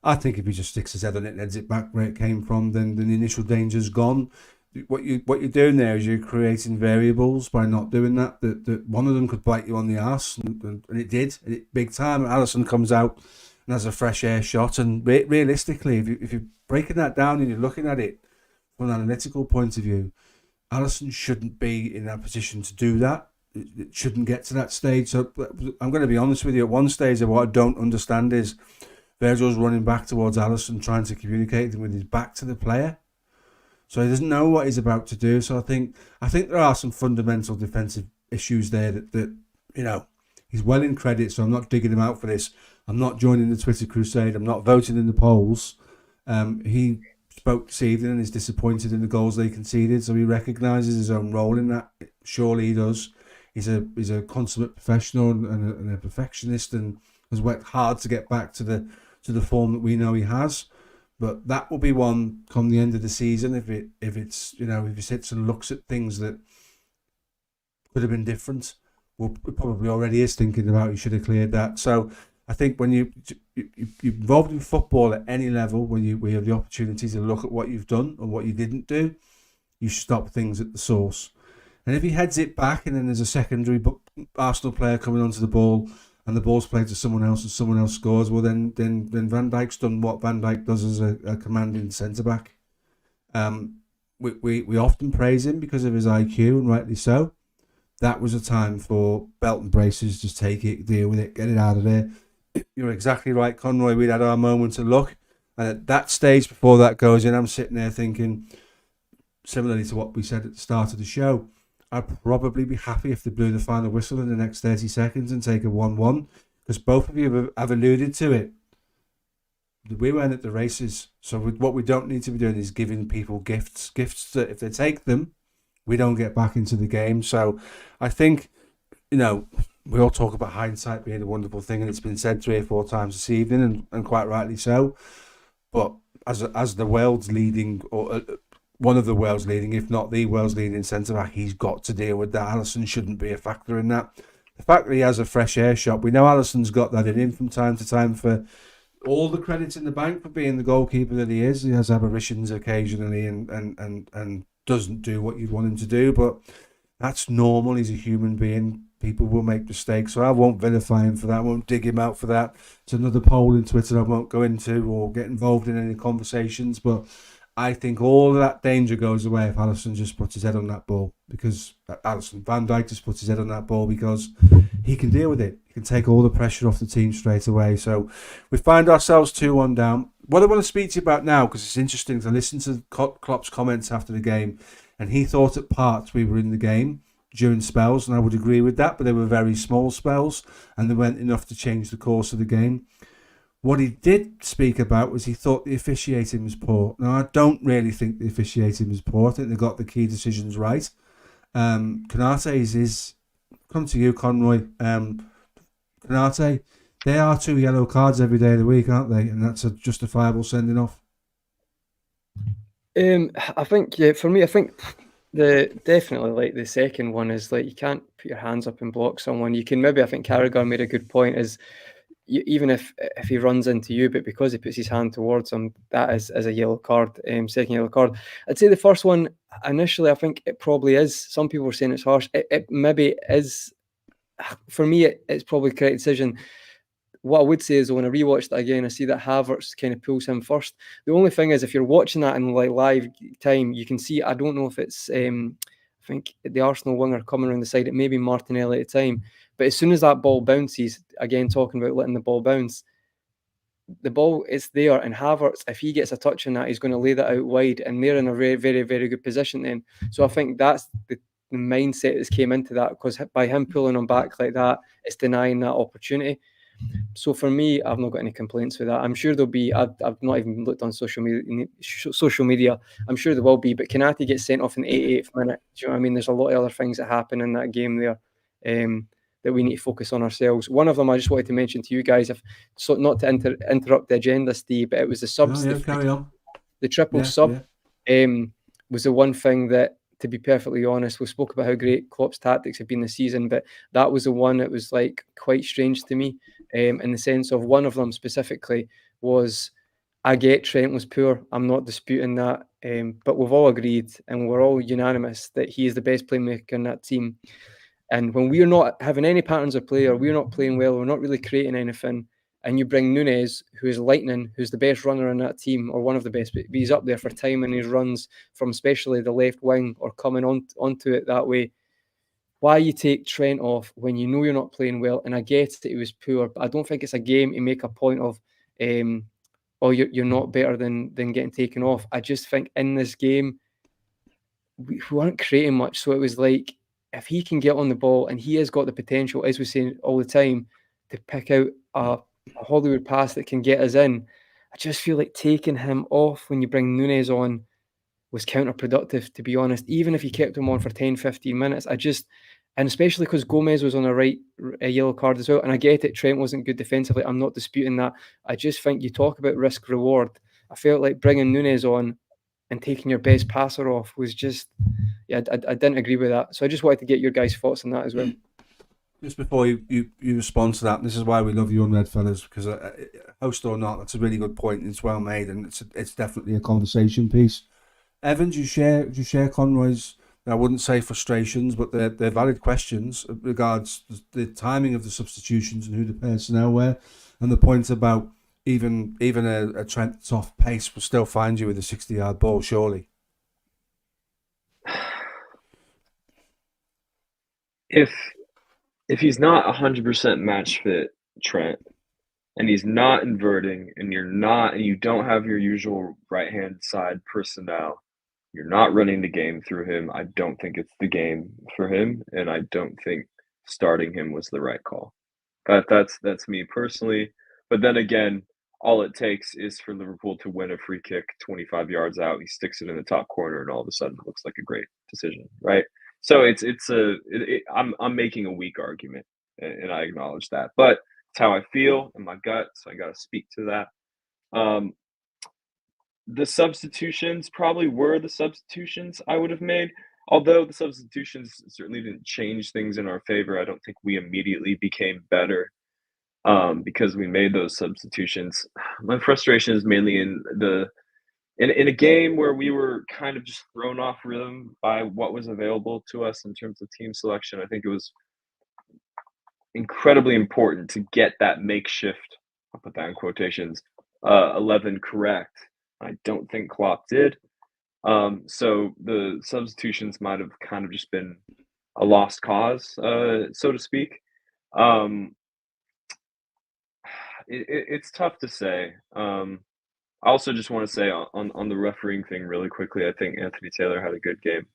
I think if he just sticks his head on it and heads it back where it came from, then the initial danger's gone. What you're doing there is you're creating variables by not doing that. That one of them could bite you on the arse, and it did, big time. Alisson comes out and has a fresh air shot, and realistically, if you're breaking that down and you're looking at it from an analytical point of view, Alisson shouldn't be in that position to do that. It shouldn't get to that stage. So I'm going to be honest with you. At one stage, what I don't understand is Virgil's running back towards Alisson, trying to communicate with his back to the player, so he doesn't know what he's about to do. So I think there are some fundamental defensive issues there that he's well in credit. So I'm not digging him out for this. I'm not joining the Twitter crusade. I'm not voting in the polls. He spoke this evening and is disappointed in the goals they conceded, so he recognises his own role in that. Surely he does. He's a consummate professional and a perfectionist, and has worked hard to get back to the form that we know he has. But that will be one come the end of the season, if he sits and looks at things that could have been different. Well, it probably already is thinking about he should have cleared that. So I think when you're involved in football at any level, when you have the opportunity to look at what you've done and what you didn't do, you stop things at the source. And if he heads it back and then there's a secondary Arsenal player coming onto the ball and the ball's played to someone else and someone else scores, well then Van Dijk's done what Van Dijk does as a commanding centre-back. We often praise him because of his IQ, and rightly so. That was a time for belt and braces, just take it, deal with it, get it out of there. You're exactly right, Conroy. We'd had our moment to look, and at that stage before that goes in, I'm sitting there thinking, similarly to what we said at the start of the show, I'd probably be happy if they blew the final whistle in the next 30 seconds and take a 1-1, because both of you have alluded to it. We weren't at the races, so what we don't need to be doing is giving people gifts that if they take them, we don't get back into the game. So I think, we all talk about hindsight being a wonderful thing, and it's been said 3 or 4 times this evening, and quite rightly so. But as the world's leading, or one of the world's leading, if not the world's leading centre-back, he's got to deal with that. Alisson shouldn't be a factor in that. The fact that he has a fresh air shot, we know Alisson's got that in him from time to time, for all the credits in the bank for being the goalkeeper that he is. He has aberrations occasionally and doesn't do what you'd want him to do, but that's normal. He's a human being. People will make mistakes, so I won't vilify him for that. I won't dig him out for that. It's another poll in Twitter I won't go into or get involved in any conversations, but I think all of that danger goes away if Alisson just puts his head on that ball, because Van Dijk just puts his head on that ball because he can deal with it. He can take all the pressure off the team straight away. So we find ourselves 2-1 down. What I want to speak to you about now, because it's interesting to listen to Klopp's comments after the game, and he thought at parts we were in the game during spells, and I would agree with that, but they were very small spells, and they weren't enough to change the course of the game. What he did speak about was he thought the officiating was poor. Now, I don't really think the officiating was poor. I think they got the key decisions right. Konate's is... Come to you, Conroy. Konate, they are 2 yellow cards every day of the week, aren't they? And that's a justifiable sending off. I think, yeah, for me, I think definitely like the second one is like you can't put your hands up and block someone. You can maybe, I think Carragher made a good point, is even if he runs into you, but because he puts his hand towards him, that is a yellow card, second yellow card. I'd say the first one, initially, I think it probably is. Some people were saying it's harsh. It maybe is. For me, it's probably the correct decision. What I would say is when I rewatched that again, I see that Havertz kind of pulls him first. The only thing is, if you're watching that in like live time, you can see, I don't know if it's, I think the Arsenal winger coming around the side, it may be Martinelli at the time. But as soon as that ball bounces, again, talking about letting the ball bounce, the ball is there, and Havertz, if he gets a touch on that, he's going to lay that out wide, and they're in a very, very, very good position then. So I think that's the mindset that's came into that, because by him pulling on back like that, it's denying that opportunity. So for me, I've not got any complaints with that. I'm sure there'll be. I've not even looked on social media. I'm sure there will be. But Kanate gets sent off in the 88th minute. Do you know what I mean? There's a lot of other things that happen in that game there, that we need to focus on ourselves. One of them I just wanted to mention to you guys, if so, not to interrupt the agenda, Steve, but it was the subs. Oh, yeah, carry on. The triple Yeah, sub was the one thing that, to be perfectly honest, we spoke about how great Klopp's tactics have been this season, but that was the one that was like quite strange to me, in the sense of one of them specifically was, I get Trent was poor, I'm not disputing that, but we've all agreed and we're all unanimous that he is the best playmaker in that team. And when we're not having any patterns of play, or we're not playing well, we're not really creating anything, and you bring Nunes, who is lightning, who's the best runner on that team, or one of the best, but he's up there for timing his runs from especially the left wing or coming onto it that way. Why you take Trent off when you know you're not playing well? And I get that he was poor, but I don't think it's a game to make a point of, oh, you're not better than getting taken off. I just think in this game, we weren't creating much. So it was like, if he can get on the ball, and he has got the potential, as we say all the time, to pick out a Hollywood pass that can get us in, I just feel like taking him off when you bring Nunes on was counterproductive, to be honest. Even if you kept him on for 10, 15 minutes, and especially because Gomez was on a yellow card as well, and I get it, Trent wasn't good defensively, I'm not disputing that. I just think you talk about risk reward. I felt like bringing Nunes on and taking your best passer off was just, I didn't agree with that. So I just wanted to get your guys' thoughts on that as well. Just before you respond to that, this is why we love you on Redfellas, because host or not, that's a really good point. It's well made, and it's definitely a conversation piece. Evan, do you share Conroy's, I wouldn't say frustrations, but they're valid questions regards the timing of the substitutions and who the personnel were, and the point about even a Trent that's off pace will still find you with a 60-yard ball, surely. If he's not 100% match fit, Trent, and he's not inverting, and you don't have your usual right-hand side personnel, you're not running the game through him, I don't think it's the game for him, and I don't think starting him was the right call. That's me personally. But then again, all it takes is for Liverpool to win a free kick 25 yards out. He sticks it in the top corner, and all of a sudden it looks like a great decision, right? So I'm making a weak argument, and I acknowledge that. But it's how I feel in my gut, so I got to speak to that. The substitutions probably were the substitutions I would have made. Although the substitutions certainly didn't change things in our favor, I don't think we immediately became better because we made those substitutions. My frustration is mainly in a game where we were kind of just thrown off rhythm by what was available to us in terms of team selection. I think it was incredibly important to get that makeshift, I'll put that in quotations, 11 correct. I don't think Klopp did. So the substitutions might have kind of just been a lost cause, so to speak. It's tough to say. I also just want to say on the refereeing thing really quickly, I think Anthony Taylor had a good game.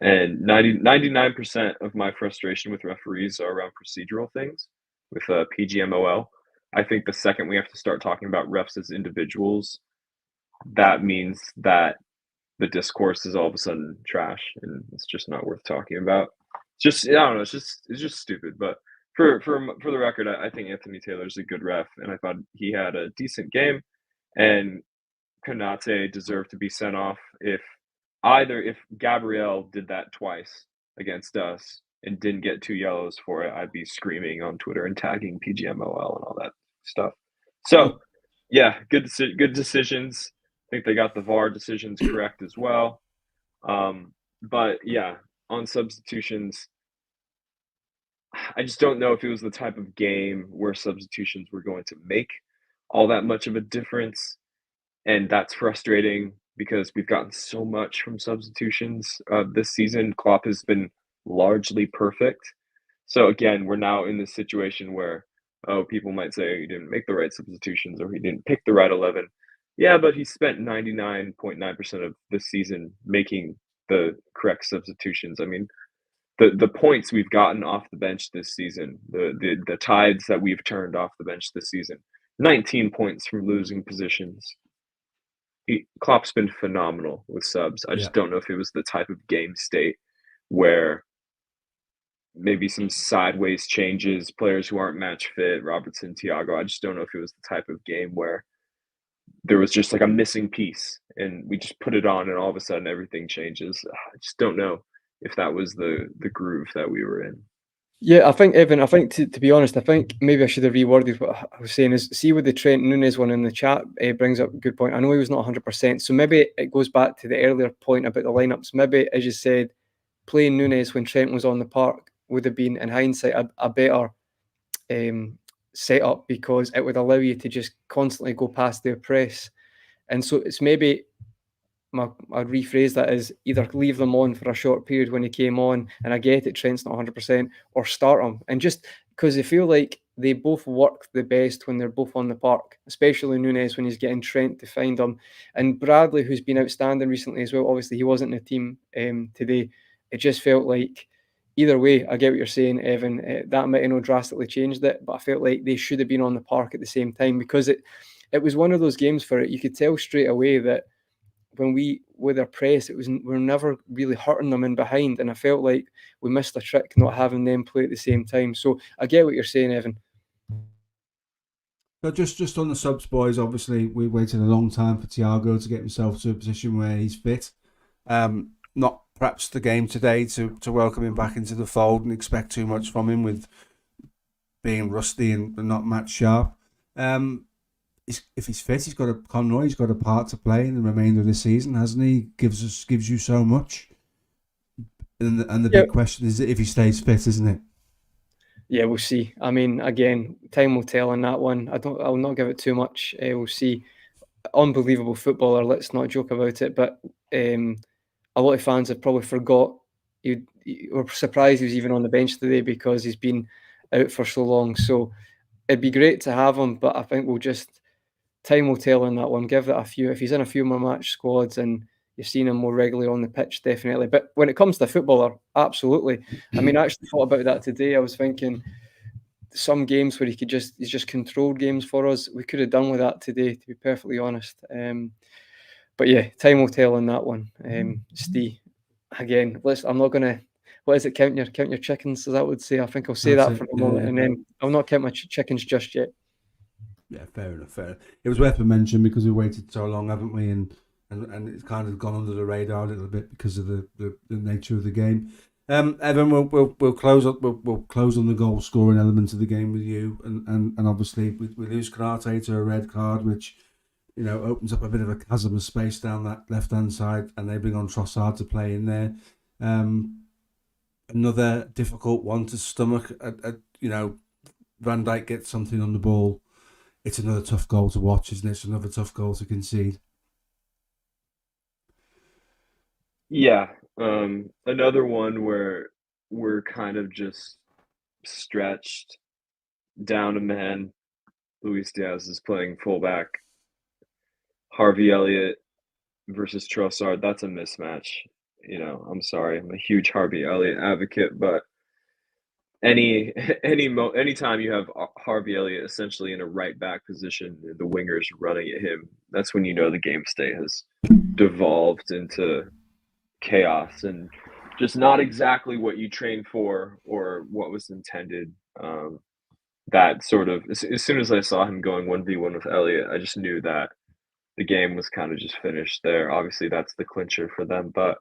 And 99% of my frustration with referees are around procedural things with PGMOL. I think the second we have to start talking about refs as individuals, that means that the discourse is all of a sudden trash, and it's just not worth talking about. I don't know. It's just stupid. But for the record, I think Anthony Taylor's a good ref, and I thought he had a decent game, and Konate deserved to be sent off. If Gabriel did that twice against us and didn't get 2 yellows for it, I'd be screaming on Twitter and tagging PGMOL and all that stuff. So, yeah, good decisions. I think they got the VAR decisions correct as well. But yeah, on substitutions, I just don't know if it was the type of game where substitutions were going to make all that much of a difference. And that's frustrating because we've gotten so much from substitutions this season. Klopp has been largely perfect. So again, we're now in this situation where oh, people might say he didn't make the right substitutions or he didn't pick the right 11. Yeah, but he spent 99.9% of the season making the correct substitutions. I mean, the points we've gotten off the bench this season, the tides that we've turned off the bench this season, 19 points from losing positions. Klopp's been phenomenal with subs. I just don't know if it was the type of game state where maybe some sideways changes, players who aren't match fit, Robertson, Thiago. I just don't know if it was the type of game where there was just like a missing piece and we just put it on and all of a sudden everything changes. I just don't know if that was the groove that we were in. Yeah, I think, Evan, to be honest, I think maybe I should have reworded what I was saying is, see with the Trent Nunes one in the chat, brings up a good point. I know he was not 100%, so maybe it goes back to the earlier point about the lineups. Maybe, as you said, playing Nunes when Trent was on the park would have been, in hindsight, a better setup, because it would allow you to just constantly go past their press. And so it's maybe, I'd rephrase that as either leave them on for a short period when he came on, and I get it, Trent's not 100%, or start him. And just because I feel like they both work the best when they're both on the park, especially Nunes when he's getting Trent to find him. And Bradley, who's been outstanding recently as well, obviously he wasn't in the team today. It just felt like, either way, I get what you're saying, Evan, that might have not drastically changed it, but I felt like they should have been on the park at the same time, because it was one of those games for it. You could tell straight away that when we, with our press, we're never really hurting them in behind, and I felt like we missed a trick not having them play at the same time. So I get what you're saying, Evan. So just on the subs, boys, obviously we waited a long time for Thiago to get himself to a position where he's fit. Not perhaps the game today to welcome him back into the fold and expect too much from him with being rusty and not match sharp. If he's fit, he's got a part to play in the remainder of the season, hasn't he? Gives you so much. And the big question is if he stays fit, isn't it? Yeah, we'll see. I mean, again, time will tell on that one. I'll not give it too much. We'll see. Unbelievable footballer. Let's not joke about it. But a lot of fans have probably forgot. You were surprised he was even on the bench today because he's been out for so long. So it'd be great to have him, but I think time will tell on that one. Give it a few. If he's in a few more match squads and you've seen him more regularly on the pitch, definitely. But when it comes to footballer, absolutely. I mean, I actually thought about that today. I was thinking some games where he's just controlled games for us. We could have done with that today, to be perfectly honest. But yeah, time will tell on that one. Steve, again, I'm not gonna. What is it? Count your chickens, as I would say. I think I'll say That's that it. for a moment, and then I'll not count my chickens just yet. Yeah, fair enough. It was worth a mention because we waited so long, haven't we? And it's kind of gone under the radar a little bit because of the nature of the game. Evan, we'll close up. We'll close on the goal scoring element of the game with you, and obviously we lose Karate to a red card, which opens up a bit of a chasm of space down that left hand side, and they bring on Trossard to play in there. Another difficult one to stomach. Van Dijk gets something on the ball. It's another tough goal to watch, isn't it? It's another tough goal to concede. Yeah. Another one where we're kind of just stretched down a man. Luis Diaz is playing fullback. Harvey Elliott versus Trossard, that's a mismatch. I'm sorry. I'm a huge Harvey Elliott advocate, but anytime you have Harvey Elliott essentially in a right back position, the wingers running at him, that's when the game state has devolved into chaos and just not exactly what you trained for or what was intended. That sort of, as soon as I saw him going 1v1 with Elliott, I just knew that the game was kind of just finished there. Obviously, that's the clincher for them, but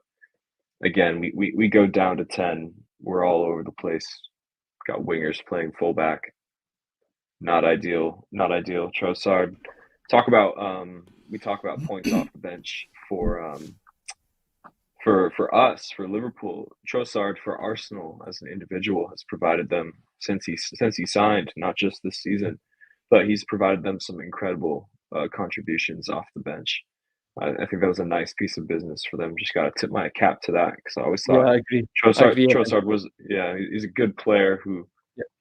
again, we go down to 10. We're all over the place. Got wingers playing fullback. Not ideal. Not ideal. Trossard. We talk about points off the bench for us, for Liverpool. Trossard for Arsenal as an individual has provided them since he signed, not just this season, but he's provided them some incredible contributions off the bench. I think that was a nice piece of business for them. Just got to tip my cap to that because I always thought I agree. Trossard was, he's a good player who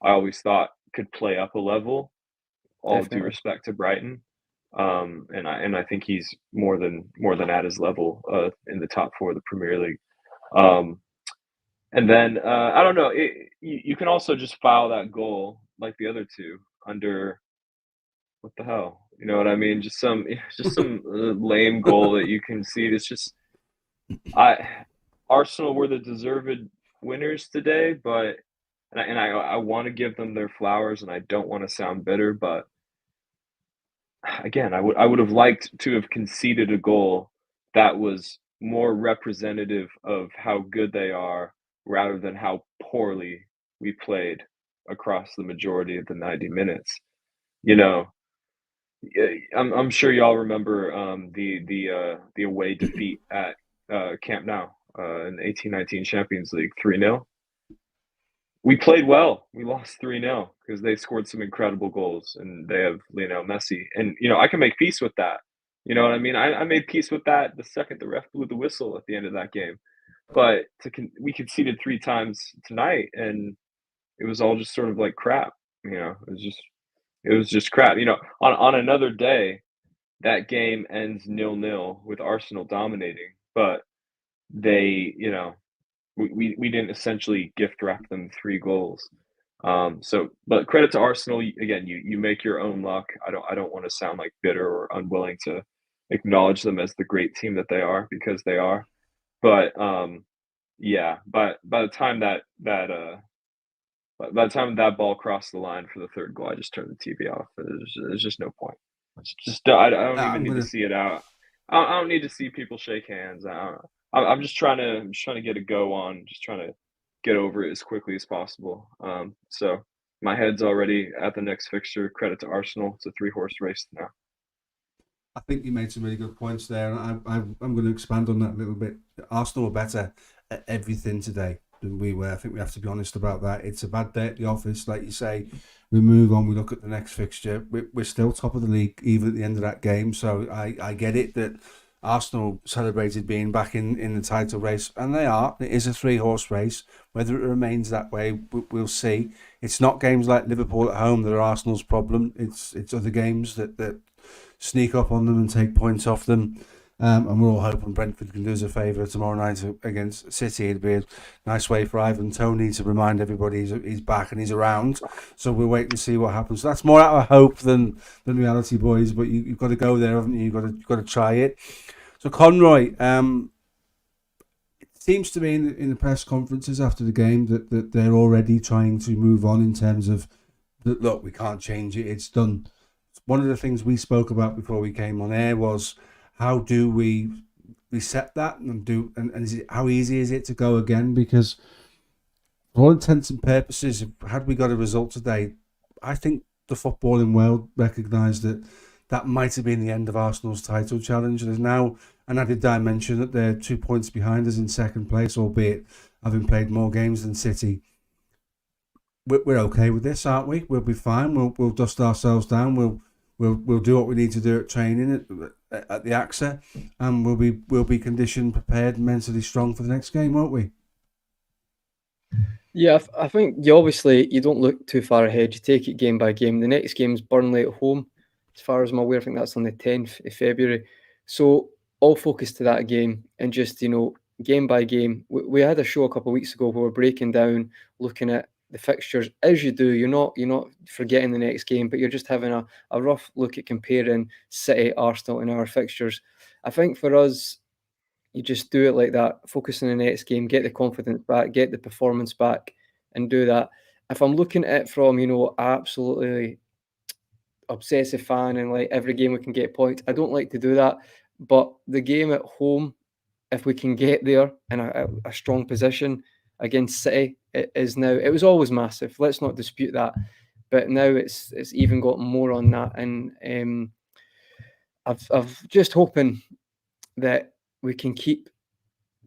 I always thought could play up a level. All due Definitely. respect to Brighton, and I think he's more than at his level in the top four of the Premier League. And then I don't know. You can also just foul that goal like the other two under what the hell? You know what I mean? Just some lame goal that you can see. It's just Arsenal were the deserved winners today, but I want to give them their flowers, and I don't want to sound bitter, but again, I would have liked to have conceded a goal that was more representative of how good they are rather than how poorly we played across the majority of the 90 minutes. You know, I'm sure y'all remember the away defeat at Camp Nou in the 18-19 Champions League 3-0. We played well. We lost 3-0 because they scored some incredible goals and they have Lionel Messi. And, I can make peace with that. You know what I mean? I made peace with that the second the ref blew the whistle at the end of that game. But we conceded 3 times tonight, and it was all just sort of like crap. It was just crap. On another day, that game ends 0-0 with Arsenal dominating, but they, we didn't essentially gift wrap them 3 goals. But credit to Arsenal again. You make your own luck. I don't want to sound like bitter or unwilling to acknowledge them as the great team that they are, because they are. But yeah. But by the time that ball crossed the line for the 3rd goal, I just turned the TV off. There's just no point. It's just I don't even need to see it out. I don't need to see people shake hands. I'm just trying to get a go on, just trying to get over it as quickly as possible. So my head's already at the next fixture. Credit to Arsenal. It's a 3-horse race now. I think you made some really good points there, and I'm going to expand on that a little bit. Arsenal were better at everything today than we were. I think we have to be honest about that. It's a bad day at the office, like you say. We move on, we look at the next fixture. We're still top of the league, even at the end of that game. So I get it that Arsenal celebrated being back in the title race, and they are. It is a 3-horse race. Whether it remains that way, we'll see. It's not games like Liverpool at home that are Arsenal's problem. It's other games that sneak up on them and take points off them. And we're all hoping Brentford can do us a favour tomorrow night against City. It'd be a nice way for Ivan Toney to remind everybody he's back and he's around. So we'll wait and see what happens. So that's more out of hope than reality, boys. But you've got to go there, haven't you? You've got to try it. So Conroy, it seems to me in the press conferences after the game that they're already trying to move on in terms of look, we can't change it. It's done. One of the things we spoke about before we came on air was, how do we reset that and how easy is it to go again? Because for all intents and purposes, had we got a result today, I think the footballing world recognised that might have been the end of Arsenal's title challenge. There's now an added dimension that they're 2 points behind us in second place, albeit having played more games than City. We're okay with this, aren't we? We'll be fine. We'll dust ourselves down. We'll do what we need to do at training at the AXA, and we'll be conditioned, prepared, mentally strong for the next game, won't we? Yeah, I think you don't look too far ahead. You take it game by game. The next game's Burnley at home. As far as I'm aware, I think that's on the 10th of February. So all focus to that game and just, game by game. We had a show a couple of weeks ago where we're breaking down, looking at the fixtures as you do. You're not forgetting the next game, but you're just having a rough look at comparing City, Arsenal, and our fixtures. I think for us, you just do it like that, focus on the next game, get the confidence back, get the performance back, and do that. If I'm looking at it from, absolutely obsessive fan and like every game we can get points, I don't like to do that. But the game at home, if we can get there in a strong position against City, it was always massive. Let's not dispute that. But now it's even got more on that. And I've just hoping that we can keep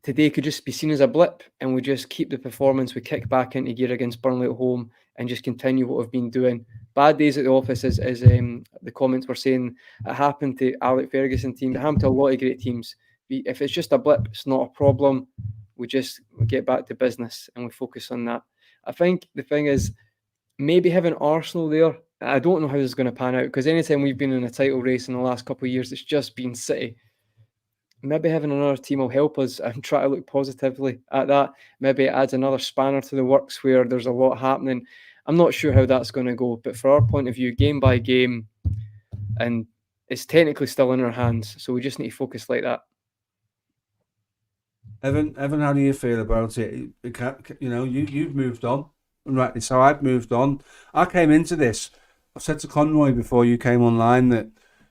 today could just be seen as a blip, and we just keep the performance. We kick back into gear against Burnley at home and just continue what we've been doing. Bad days at the office, as the comments were saying, it happened to Alec Ferguson team. It happened to a lot of great teams. If it's just a blip, it's not a problem. We get back to business and we focus on that. I think the thing is, maybe having Arsenal there. I don't know how this is going to pan out, because anytime we've been in a title race in the last couple of years, it's just been City. Maybe having another team will help us and try to look positively at that. Maybe it adds another spanner to the works where there's a lot happening. I'm not sure how that's going to go, but for our point of view, game by game, and it's technically still in our hands, so we just need to focus like that. Evan, how do you feel about it? You've moved on, and rightly so. I've moved on. I came into this. I said to Conroy before you came online that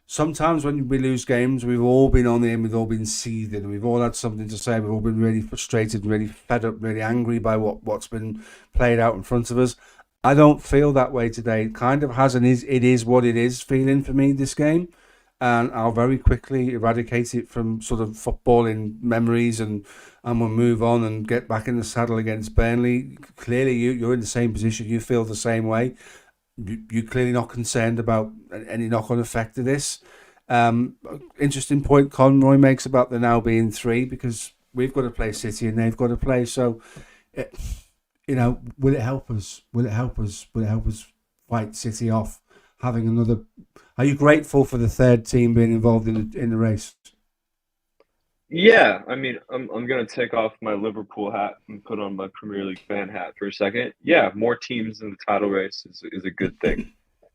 sometimes when we lose games, we've all been on in, we've all been seething, we've all had something to say, we've all been really frustrated, really fed up, really angry by what's been played out in front of us. I don't feel that way today. It kind of has it is what it is feeling for me this game. And I'll very quickly eradicate it from sort of footballing memories, and we'll move on and get back in the saddle against Burnley. Clearly, you're in the same position. You feel the same way. You're clearly not concerned about any knock-on effect of this. Interesting point Conroy makes about there now being 3, because we've got to play City and they've got to play. So, will it help us? Will it help us? Will it help us fight City off? Having another, are you grateful for the third team being involved in the race? Yeah, I mean, I'm gonna take off my Liverpool hat and put on my Premier League fan hat for a second. Yeah, more teams in the title race is a good thing,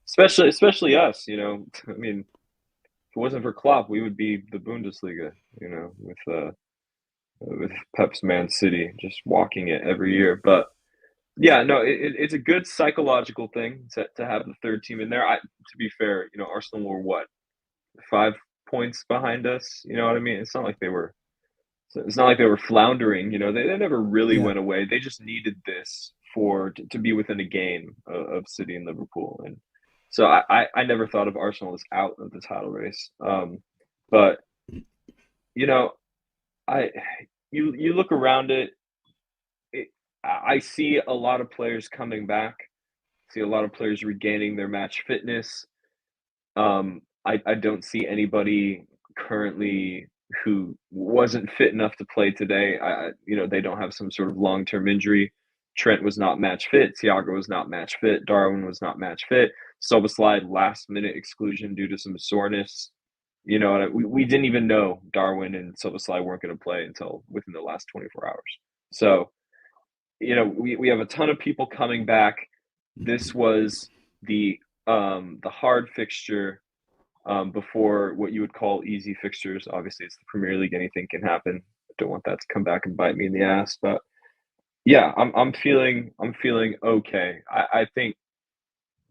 especially us. I mean, if it wasn't for Klopp, we would be the Bundesliga. With Pep's Man City just walking it every year. But yeah, no, it's a good psychological thing to have the third team in there. To be fair, Arsenal were what, 5 points behind us. You know what I mean? It's not like they were. It's not like they were floundering. They never really Yeah. went away. They just needed this to be within a game of City and Liverpool, and so I never thought of Arsenal as out of the title race. But you know, I you look around it. I see a lot of players coming back. See a lot of players regaining their match fitness. I don't see anybody currently who wasn't fit enough to play today. They don't have some sort of long-term injury. Trent was not match fit. Thiago was not match fit. Darwin was not match fit. Silva last-minute exclusion due to some soreness. We didn't even know Darwin and Silva weren't going to play until within the last 24 hours. So, we have a ton of people coming back. This was the hard fixture before what you would call easy fixtures. Obviously, it's the Premier League; anything can happen. I don't want that to come back and bite me in the ass. But yeah, I'm feeling okay. I think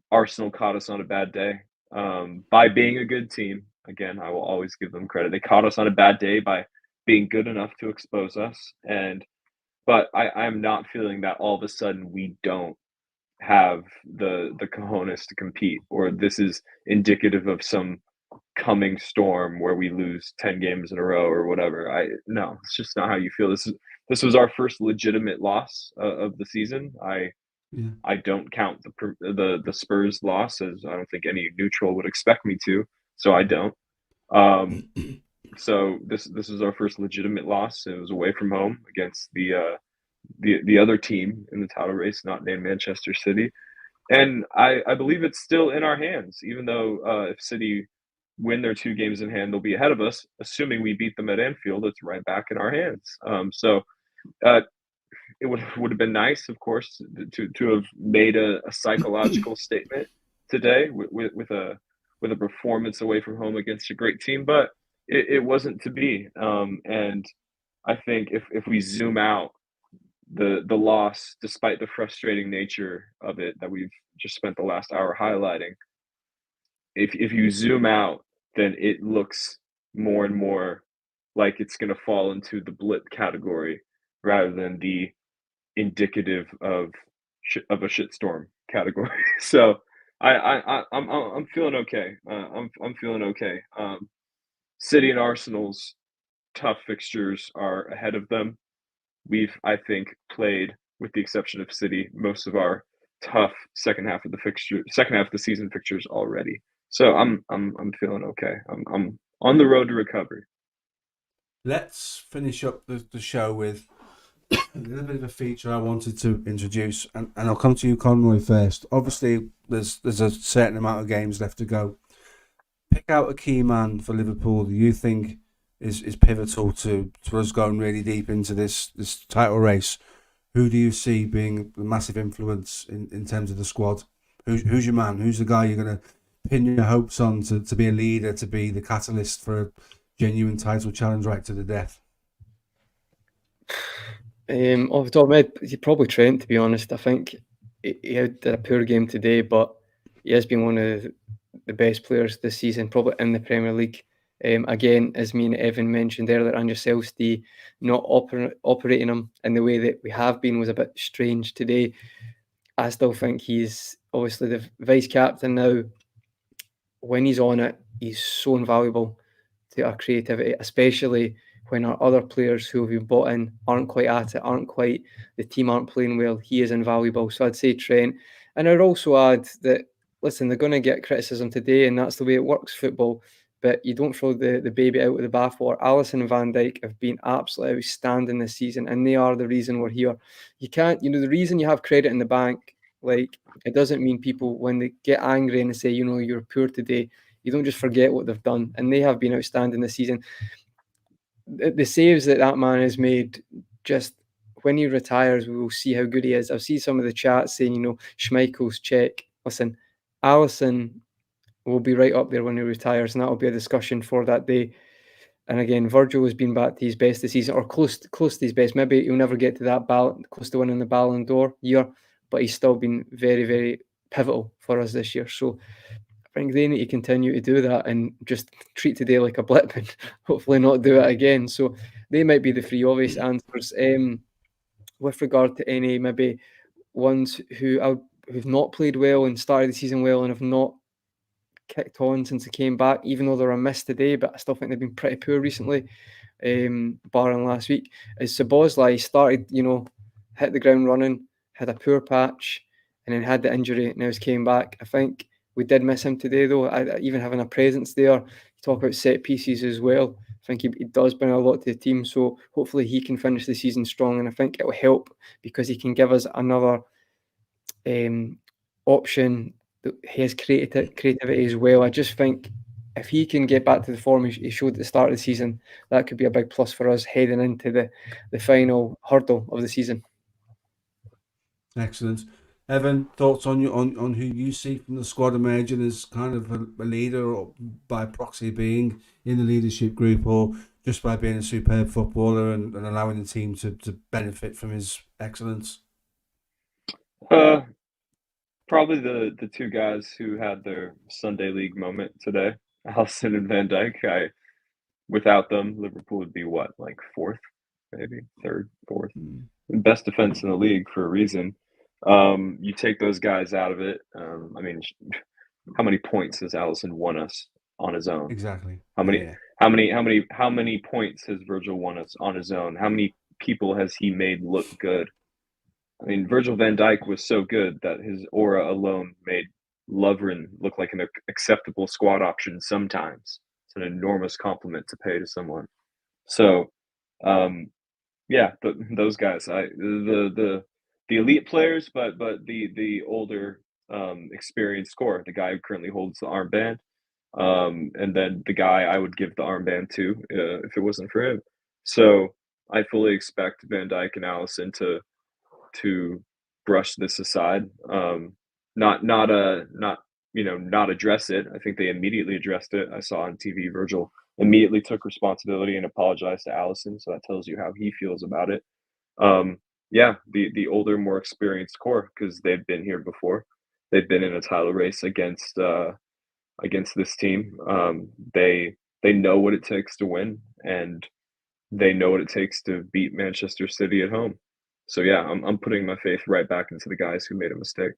Arsenal caught us on a bad day by being a good team. Again, I will always give them credit. They caught us on a bad day by being good enough to expose us, but I'm not feeling that all of a sudden we don't have the cojones to compete, or this is indicative of some coming storm where we lose 10 games in a row or whatever. No, it's just not how you feel. This was our first legitimate loss of the season. I don't count the Spurs loss, as I don't think any neutral would expect me to, so I don't. So this is our first legitimate loss. It was away from home against the other team in the title race, not named Manchester City. And I believe it's still in our hands, even though if City win their 2 games in hand, they'll be ahead of us. Assuming we beat them at Anfield, it's right back in our hands. It would have been nice, of course, to have made a psychological statement today with a performance away from home against a great team, but it wasn't to be. And I think if we zoom out, the loss, despite the frustrating nature of it that we've just spent the last hour highlighting, if you zoom out, then it looks more and more like it's going to fall into the blip category rather than the indicative of a shitstorm category. So I'm feeling okay. I'm feeling okay. City and Arsenal's tough fixtures are ahead of them. We've, I think, played, with the exception of City, most of our tough second half of the season fixtures already. So I'm feeling okay. I'm on the road to recovery. Let's finish up the show with A little bit of a feature I wanted to introduce, and I'll come to you, Conroy, first. Obviously, there's a certain amount of games left to go. Pick out a key man for Liverpool that you think is pivotal to us going really deep into this title race. Who do you see being the massive influence in terms of the squad? Who's your man? Who's the guy you're going to pin your hopes on to be a leader, to be the catalyst for a genuine title challenge right to the death? Off the top of my head, probably Trent, to be honest. I think he had a poor game today, but he has been one of the best players this season, probably in the Premier League. Again, as me and Evan mentioned earlier, and yourselves, the not operating him in the way that we have been was a bit strange today. I still think he's obviously the vice captain now. When he's on it, he's so invaluable to our creativity, especially when our other players who have been bought in aren't quite at it, the team aren't playing well. He is invaluable. So I'd say Trent. And I'd also add that, listen, they're going to get criticism today, and that's the way it works, football. But you don't throw the baby out with the bathwater. Alisson and Van Dijk have been absolutely outstanding this season, and they are the reason we're here. You can't, the reason you have credit in the bank, like, it doesn't mean people, when they get angry and they say, you're poor today, you don't just forget what they've done. And they have been outstanding this season. The saves that man has made, just when he retires, we will see how good he is. I've seen some of the chats saying, Schmeichel's check. Listen, Alisson will be right up there when he retires, and that will be a discussion for that day. And again, Virgil has been back to his best this season, or close to his best. Maybe he'll never get to that close to winning the Ballon d'Or year, but he's still been very, very pivotal for us this year. So I think they need to continue to do that and just treat today like a blip and hopefully not do it again. So they might be the three obvious answers. With regard to any maybe ones who've not played well and started the season well and have not kicked on since they came back, even though they're a miss today, but I still think they've been pretty poor recently, barring last week, is Szoboszlai started, hit the ground running, had a poor patch, and then had the injury, and now he's came back. I think we did miss him today, though, even having a presence there. You talk about set pieces as well. I think he does bring a lot to the team, so hopefully he can finish the season strong, and I think it will help because he can give us another option. He has creativity as well. I just think if he can get back to the form he showed at the start of the season, that could be a big plus for us heading into the final hurdle of the season. Excellent. Evan, thoughts on who you see from the squad emerging as kind of a leader, or by proxy being in the leadership group, or just by being a superb footballer and allowing the team to benefit from his excellence? Probably the two guys who had their Sunday League moment today, Alisson and Van Dijk. Without them, Liverpool would be what, like fourth, maybe third, fourth. Best defense in the league for a reason. You take those guys out of it. I mean, how many points has Alisson won us on his own? Exactly. How many points has Virgil won us on his own? How many people has he made look good? I mean, Virgil van Dijk was so good that his aura alone made Lovren look like an acceptable squad option sometimes. It's an enormous compliment to pay to someone. So, those guys, the elite players, but the older experienced core, the guy who currently holds the armband, and then the guy I would give the armband to if it wasn't for him. So I fully expect Van Dijk and Alisson to brush this aside, not address it. I think they immediately addressed it. I saw on TV Virgil immediately took responsibility and apologized to Alisson, so that tells you how he feels about it. The older, more experienced core, because they've been here before. They've been in a title race against this team. They know what it takes to win, and they know what it takes to beat Manchester City at home. So yeah, I'm putting my faith right back into the guys who made a mistake.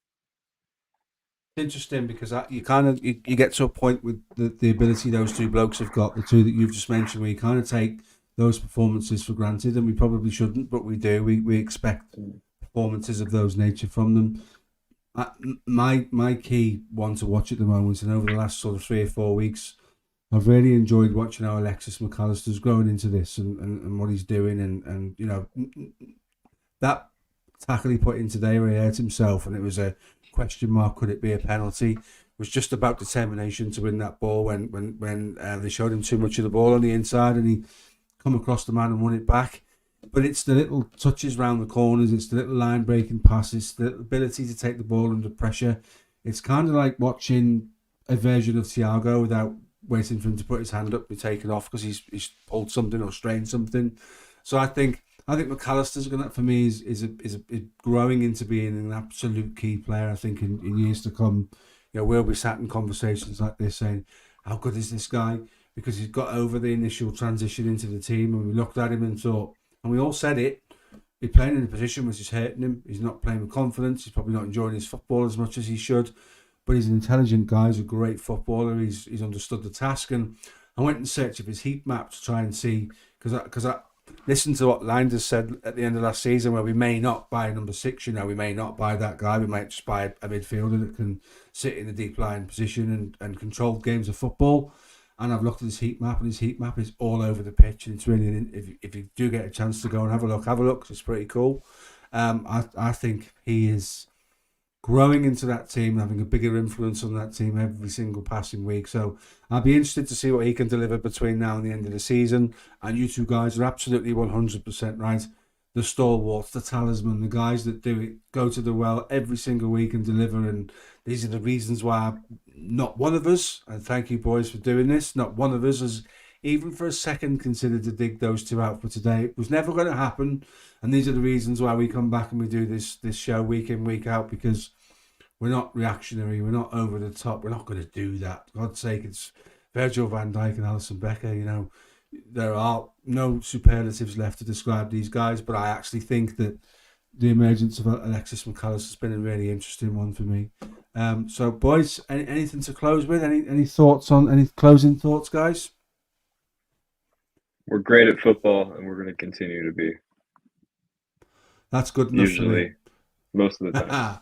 Interesting, because you kind of you get to a point with the ability those two blokes have got, the two that you've just mentioned, where you kind of take those performances for granted, and we probably shouldn't, but we do. We expect performances of those nature from them. My key one to watch at the moment, and over the last sort of 3 or 4 weeks, I've really enjoyed watching how Alexis McAllister's growing into this and what he's doing, and that tackle he put in today where he hurt himself, and it was a question mark, could it be a penalty, was just about determination to win that ball when they showed him too much of the ball on the inside and he come across the man and won it back. But it's the little touches round the corners, it's the little line breaking passes, the ability to take the ball under pressure. It's kind of like watching a version of Thiago without waiting for him to put his hand up and be taken off because he's pulled something or strained something. So I think McAllister's going to, for me, is growing into being an absolute key player. I think in years to come, we'll be sat in conversations like this saying, how good is this guy? Because he's got over the initial transition into the team, and we looked at him and thought, and we all said it, he's playing in a position which is hurting him. He's not playing with confidence. He's probably not enjoying his football as much as he should. But he's an intelligent guy. He's a great footballer. He's understood the task. And I went in search of his heat map to try and see, because I listened to what Linders said at the end of last season, where we may not buy number 6. We may not buy that guy. We might just buy a midfielder that can sit in a deep line position and control games of football. And I've looked at his heat map, and his heat map is all over the pitch. And it's really, if you do get a chance to go and have a look. It's pretty cool. I think he is growing into that team, having a bigger influence on that team every single passing week. So I'll be interested to see what he can deliver between now and the end of the season. And you two guys are absolutely 100% right. The stalwarts, the talisman, the guys that do it, go to the well every single week and deliver. And these are the reasons why not one of us, and thank you boys for doing this, not one of us has even for a second considered to dig those two out for today. It was never going to happen. And these are the reasons why we come back and we do this show week in, week out, because we're not reactionary. We're not over the top. We're not going to do that. For God's sake, it's Virgil van Dijk and Alisson Becker. There are no superlatives left to describe these guys, but I actually think that the emergence of Alexis McAllister has been a really interesting one for me. So, boys, anything to close with? Any thoughts on any closing thoughts, guys? We're great at football, and we're going to continue to be. That's good enough. Usually, most of the time.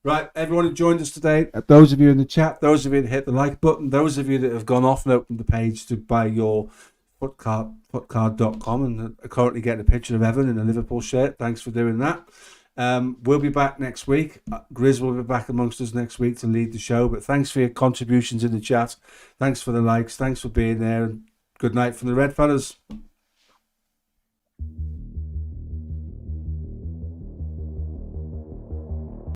Right, everyone who joined us today, those of you in the chat, those of you that hit the like button, those of you that have gone off and opened the page to buy your footcard.com and are currently getting a picture of Evan in a Liverpool shirt, thanks for doing that. We'll be back next week. Grizz will be back amongst us next week to lead the show, but thanks for your contributions in the chat. Thanks for the likes. Thanks for being there. And good night from the Redfellas.